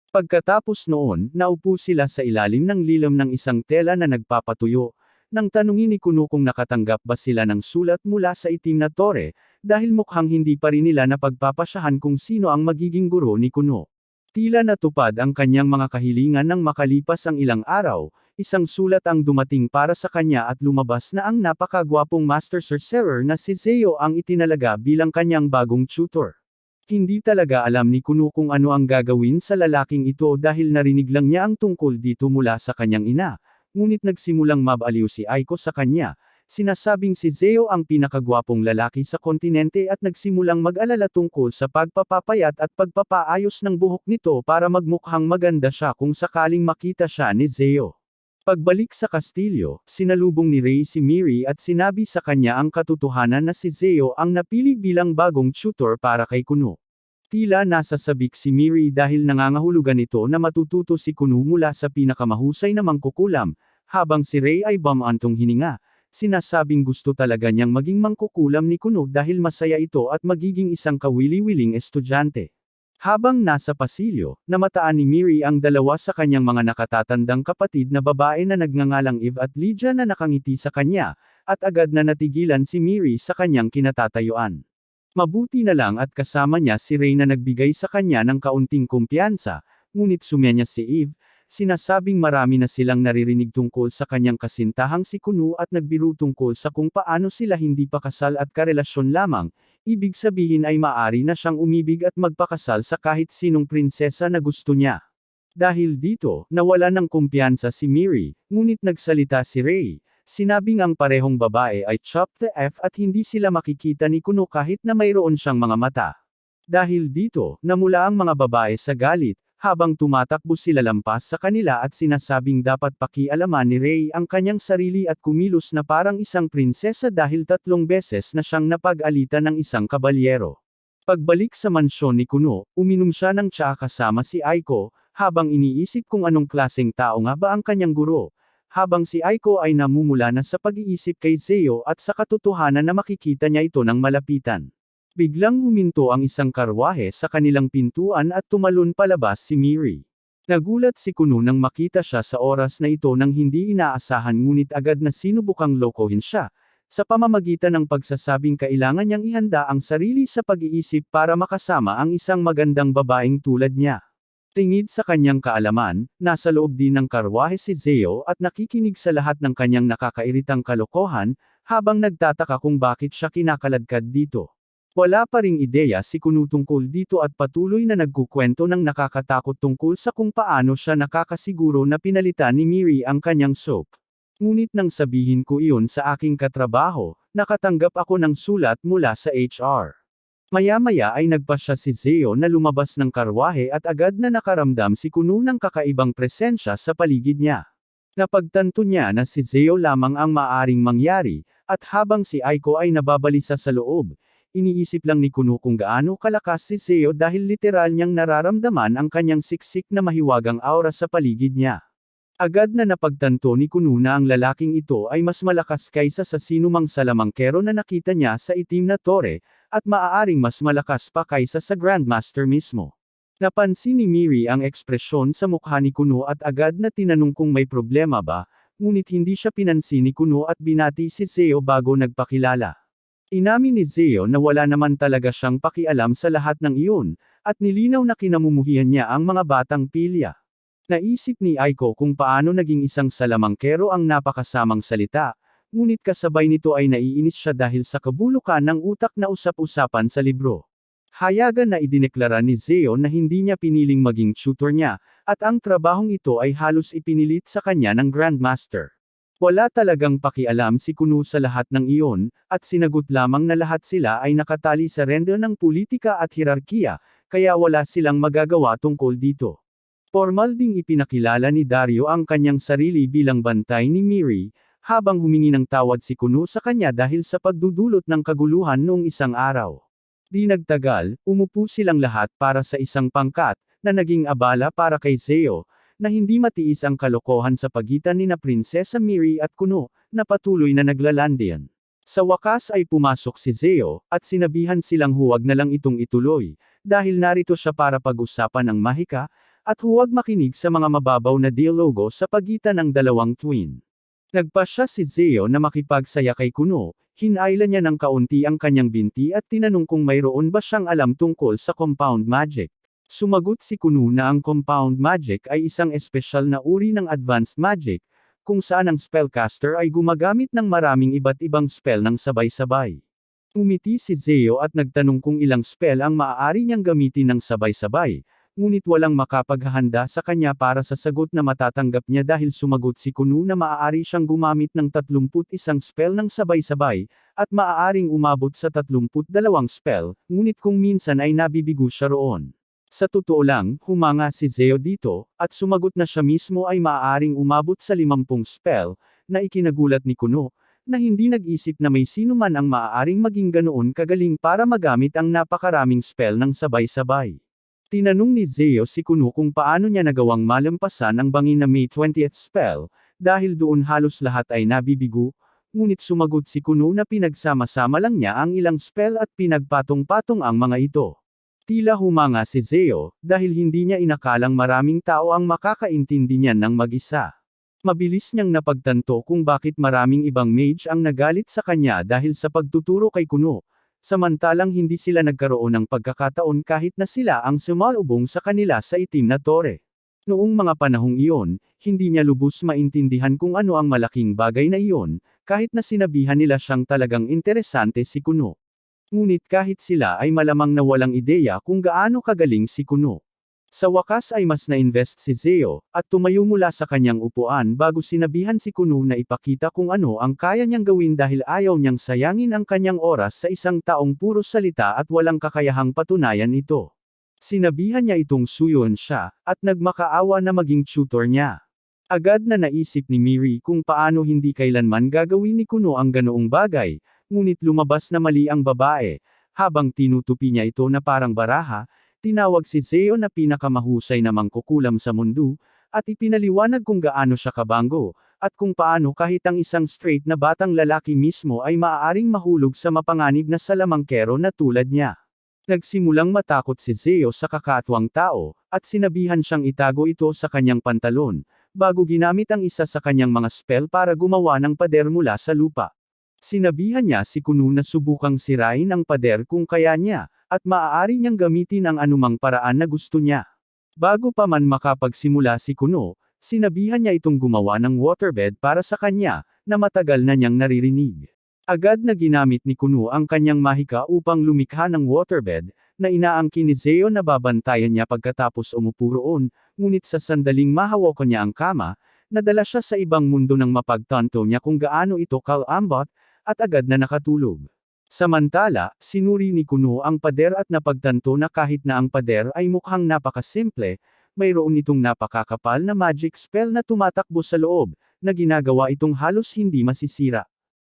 Pagkatapos noon, naupo sila sa ilalim ng lilam ng isang tela na nagpapatuyo, nang tanungin ni Kuno kung nakatanggap ba sila ng sulat mula sa itim na tore, dahil mukhang hindi pa rin nila napagpapasyahan kung sino ang magiging guro ni Kuno. Tila natupad ang kanyang mga kahilingan nang makalipas ang ilang araw, isang sulat ang dumating para sa kanya at lumabas na ang napakagwapong Master Sorcerer na si Zeo ang itinalaga bilang kanyang bagong tutor. Hindi talaga alam ni Kuno kung ano ang gagawin sa lalaking ito dahil narinig lang niya ang tungkol dito mula sa kanyang ina, ngunit nagsimulang mabaliw si Aiko sa kanya. Sinasabing si Zeo ang pinakagwapong lalaki sa kontinente at nagsimulang mag-alala tungkol sa pagpapapayat at pagpapaayos ng buhok nito para magmukhang maganda siya kung sakaling makita siya ni Zeo. Pagbalik sa kastilyo, sinalubong ni Rei si Miri at sinabi sa kanya ang katotohanan na si Zeo ang napili bilang bagong tutor para kay Kuno. Tila nasasabik si Miri dahil nangangahulugan ito na matututo si Kuno mula sa pinakamahusay na mangkukulam, habang si Rei ay bumantong hininga. Sinasabing gusto talaga niyang maging mangkukulam ni Kuno dahil masaya ito at magiging isang kawili-wiling estudyante. Habang nasa pasilyo, namataan ni Miri ang dalawa sa kanyang mga nakatatandang kapatid na babae na nagngangalang Eve at Lydia na nakangiti sa kanya, at agad na natigilan si Miri sa kanyang kinatatayuan. Mabuti na lang at kasama niya si Rey na nagbigay sa kanya ng kaunting kumpiyansa, ngunit sumenya si Eve. Sinasabing marami na silang naririnig tungkol sa kanyang kasintahang si Kuno at nagbiro tungkol sa kung paano sila hindi pa kasal at karelasyon lamang, ibig sabihin ay maaari na siyang umibig at magpakasal sa kahit sinong prinsesa na gusto niya. Dahil dito, nawala ng kumpiyansa si Miri, ngunit nagsalita si Rey. Sinabing ang parehong babae ay chop the F at hindi sila makikita ni Kuno kahit na mayroon siyang mga mata. Dahil dito, namula ang mga babae sa galit, habang tumatakbo sila lampas sa kanila at sinasabing dapat pakialaman ni Rey ang kanyang sarili at kumilos na parang isang prinsesa dahil 3 beses na siyang napag-alitan ng isang kabalyero. Pagbalik sa mansyon ni Kuno, uminom siya ng tsaa kasama si Aiko, habang iniisip kung anong klaseng tao nga ba ang kanyang guro. Habang si Aiko ay namumula na sa pag-iisip kay Zeo at sa katotohanan na makikita niya ito ng malapitan. Biglang huminto ang isang karwahe sa kanilang pintuan at tumalon palabas si Miri. Nagulat si Kuno nang makita siya sa oras na ito nang hindi inaasahan ngunit agad na sinubukang lokohin siya, sa pamamagitan ng pagsasabing kailangan niyang ihanda ang sarili sa pag-iisip para makasama ang isang magandang babaeng tulad niya. Tingid sa kanyang kaalaman, nasa loob din ng karwahe si Zeo at nakikinig sa lahat ng kanyang nakakairitang kalokohan, habang nagtataka kung bakit siya kinakaladkad dito. Wala pa ring ideya si Kuno tungkol dito at patuloy na nagkukwento ng nakakatakot tungkol sa kung paano siya nakakasiguro na pinalitan ni Miri ang kanyang soap. Ngunit nang sabihin ko iyon sa aking katrabaho, nakatanggap ako ng sulat mula sa HR. Maya-maya ay nagpasya si Zeo na lumabas ng karwahe at agad na nakaramdam si Kuno ng kakaibang presensya sa paligid niya. Napagtanto niya na si Zeo lamang ang maaaring mangyari, at habang si Aiko ay nababalisa sa loob, iniisip lang ni Kuno kung gaano kalakas si Zeo dahil literal niyang nararamdaman ang kanyang siksik na mahiwagang aura sa paligid niya. Agad na napagtanto ni Kuno na ang lalaking ito ay mas malakas kaysa sa sinumang salamangkero na nakita niya sa itim na tore, at maaaring mas malakas pa kaysa sa Grandmaster mismo. Napansin ni Miri ang ekspresyon sa mukha ni Kuno at agad na tinanong kung may problema ba, ngunit hindi siya pinansin ni Kuno at binati si Zeo bago nagpakilala. Inamin ni Zeo na wala naman talaga siyang pakialam sa lahat ng iyon, at nilinaw na kinamumuhian niya ang mga batang pilya. Naisip ni Aiko kung paano naging isang salamangkero ang napakasamang salita, ngunit kasabay nito ay naiinis siya dahil sa kabulukan ng utak na usap-usapan sa libro. Hayagan na idineklara ni Zeo na hindi niya piniling maging tutor niya, at ang trabahong ito ay halos ipinilit sa kanya ng Grandmaster. Wala talagang pakialam si Kuno sa lahat ng iyon, at sinagot lamang na lahat sila ay nakatali sa render ng politika at hierarkiya, kaya wala silang magagawa tungkol dito. Formal ding ipinakilala ni Dario ang kanyang sarili bilang bantay ni Miri, habang humingi ng tawad si Kuno sa kanya dahil sa pagdudulot ng kaguluhan noong isang araw. Di nagtagal, umupo silang lahat para sa isang pangkat, na naging abala para kay Zeo, na hindi matiis ang kalokohan sa pagitan ni na Prinsesa Miri at Kuno, na patuloy na naglalandian. Sa wakas ay pumasok si Zeo, at sinabihan silang huwag na lang itong ituloy, dahil narito siya para pag-usapan ang mahika, at huwag makinig sa mga mababaw na dialogo sa pagitan ng dalawang twin. Nagpasya si Zeo na makipagsaya kay Kuno, hinailan niya ng kaunti ang kanyang binti at tinanong kung mayroon ba siyang alam tungkol sa compound magic. Sumagot si Kuno na ang compound magic ay isang espesyal na uri ng advanced magic, kung saan ang spellcaster ay gumagamit ng maraming iba't ibang spell ng sabay-sabay. Umiti si Zeo at nagtanong kung ilang spell ang maaari niyang gamitin ng sabay-sabay, ngunit walang makapaghahanda sa kanya para sa sagot na matatanggap niya dahil sumagot si Kuno na maaari siyang gumamit ng 31 spell ng sabay-sabay, at maaaring umabot sa 32 spell, ngunit kung minsan ay nabibigo siya roon. Sa totoo lang, humanga si Zeo dito, at sumagot na siya mismo ay maaaring umabot sa 50 spell, na ikinagulat ni Kuno, na hindi nag-isip na may sino man ang maaaring maging ganoon kagaling para magamit ang napakaraming spell ng sabay-sabay. Tinanong ni Zeo si Kuno kung paano niya nagawang malampasan ang bangin na may 20th spell, dahil doon halos lahat ay nabibigo, ngunit sumagot si Kuno na pinagsama-sama lang niya ang ilang spell at pinagpatong-patong ang mga ito. Tila humanga si Zeo, dahil hindi niya inakalang maraming tao ang makakaintindi niyan ng mag-isa. Mabilis niyang napagtanto kung bakit maraming ibang mage ang nagalit sa kanya dahil sa pagtuturo kay Kuno, samantalang hindi sila nagkaroon ng pagkakataon kahit na sila ang sumalubong sa kanila sa itim na tore. Noong mga panahong iyon, hindi niya lubos maintindihan kung ano ang malaking bagay na iyon, kahit na sinabihan nila siyang talagang interesante si Kuno. Ngunit kahit sila ay malamang na walang ideya kung gaano kagaling si Kuno. Sa wakas ay mas na-invest si Zeo, at tumayo mula sa kanyang upuan bago sinabihan si Kuno na ipakita kung ano ang kaya niyang gawin dahil ayaw niyang sayangin ang kanyang oras sa isang taong puro salita at walang kakayahang patunayan ito. Sinabihan niya itong suyon siya, at nagmakaawa na maging tutor niya. Agad na naisip ni Miri kung paano hindi kailanman gagawin ni Kuno ang ganoong bagay, ngunit lumabas na mali ang babae. Habang tinutupi niya ito na parang baraha, tinawag si Zeo na pinakamahusay na mangkukulam sa mundo, at ipinaliwanag kung gaano siya kabanggo, at kung paano kahit ang isang straight na batang lalaki mismo ay maaaring mahulog sa mapanganib na salamangkero na tulad niya. Nagsimulang matakot si Zeo sa kakatwang tao, at sinabihan siyang itago ito sa kanyang pantalon, bago ginamit ang isa sa kanyang mga spell para gumawa ng pader mula sa lupa. Sinabihan niya si Kuno na subukang sirain ang pader kung kaya niya, at maaari niyang gamitin ang anumang paraan na gusto niya. Bago pa man makapagsimula si Kuno, sinabihan niya itong gumawa ng waterbed para sa kanya, na matagal na niyang naririnig. Agad na ginamit ni Kuno ang kanyang mahika upang lumikha ng waterbed, na inaangkin ni Zeo na babantayan niya pagkatapos umupo roon, ngunit sa sandaling mahawakan niya ang kama, nadala siya sa ibang mundo nang mapagtanto niya kung gaano ito kalambot, at agad na nakatulog. Samantala, sinuri ni Kuno ang pader at napagtanto na kahit na ang pader ay mukhang napakasimple, mayroon itong napakakapal na magic spell na tumatakbo sa loob, na ginagawa itong halos hindi masisira.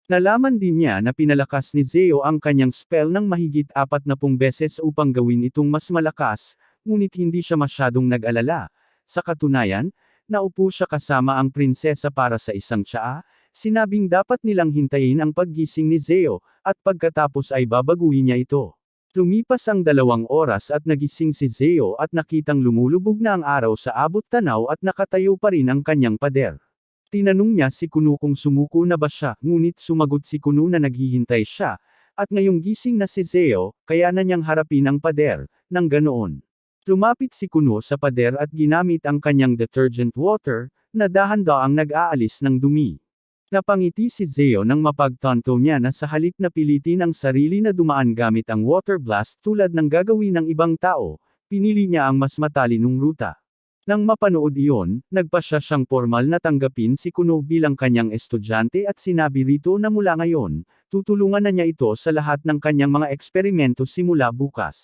Nalaman din niya na pinalakas ni Zeo ang kanyang spell ng mahigit 40 beses upang gawin itong mas malakas, ngunit hindi siya masyadong nag-alala. Sa katunayan, naupo siya kasama ang prinsesa para sa isang tsaa, sinabing dapat nilang hintayin ang paggising ni Zeo, at pagkatapos ay babaguhin niya ito. Lumipas ang 2 oras at nagising si Zeo at nakitang lumulubog na ang araw sa abot tanaw at nakatayo pa rin ang kanyang pader. Tinanong niya si Kuno kung sumuko na ba siya, ngunit sumagot si Kuno na naghihintay siya, at ngayong gising na si Zeo, kaya na niyang harapin ang pader, nang ganoon. Lumapit si Kuno sa pader at ginamit ang kanyang detergent water, na dahan-daang nag-aalis ng dumi. Napangiti si Zeo nang mapagtanto niya na sa halip na pilitin ang sarili na dumaan gamit ang water blast tulad ng gagawin ng ibang tao, pinili niya ang mas matalinong ruta. Nang mapanood iyon, nagpasya siyang formal na tanggapin si Kuno bilang kanyang estudyante at sinabi rito na mula ngayon, tutulungan na niya ito sa lahat ng kanyang mga eksperimento simula bukas.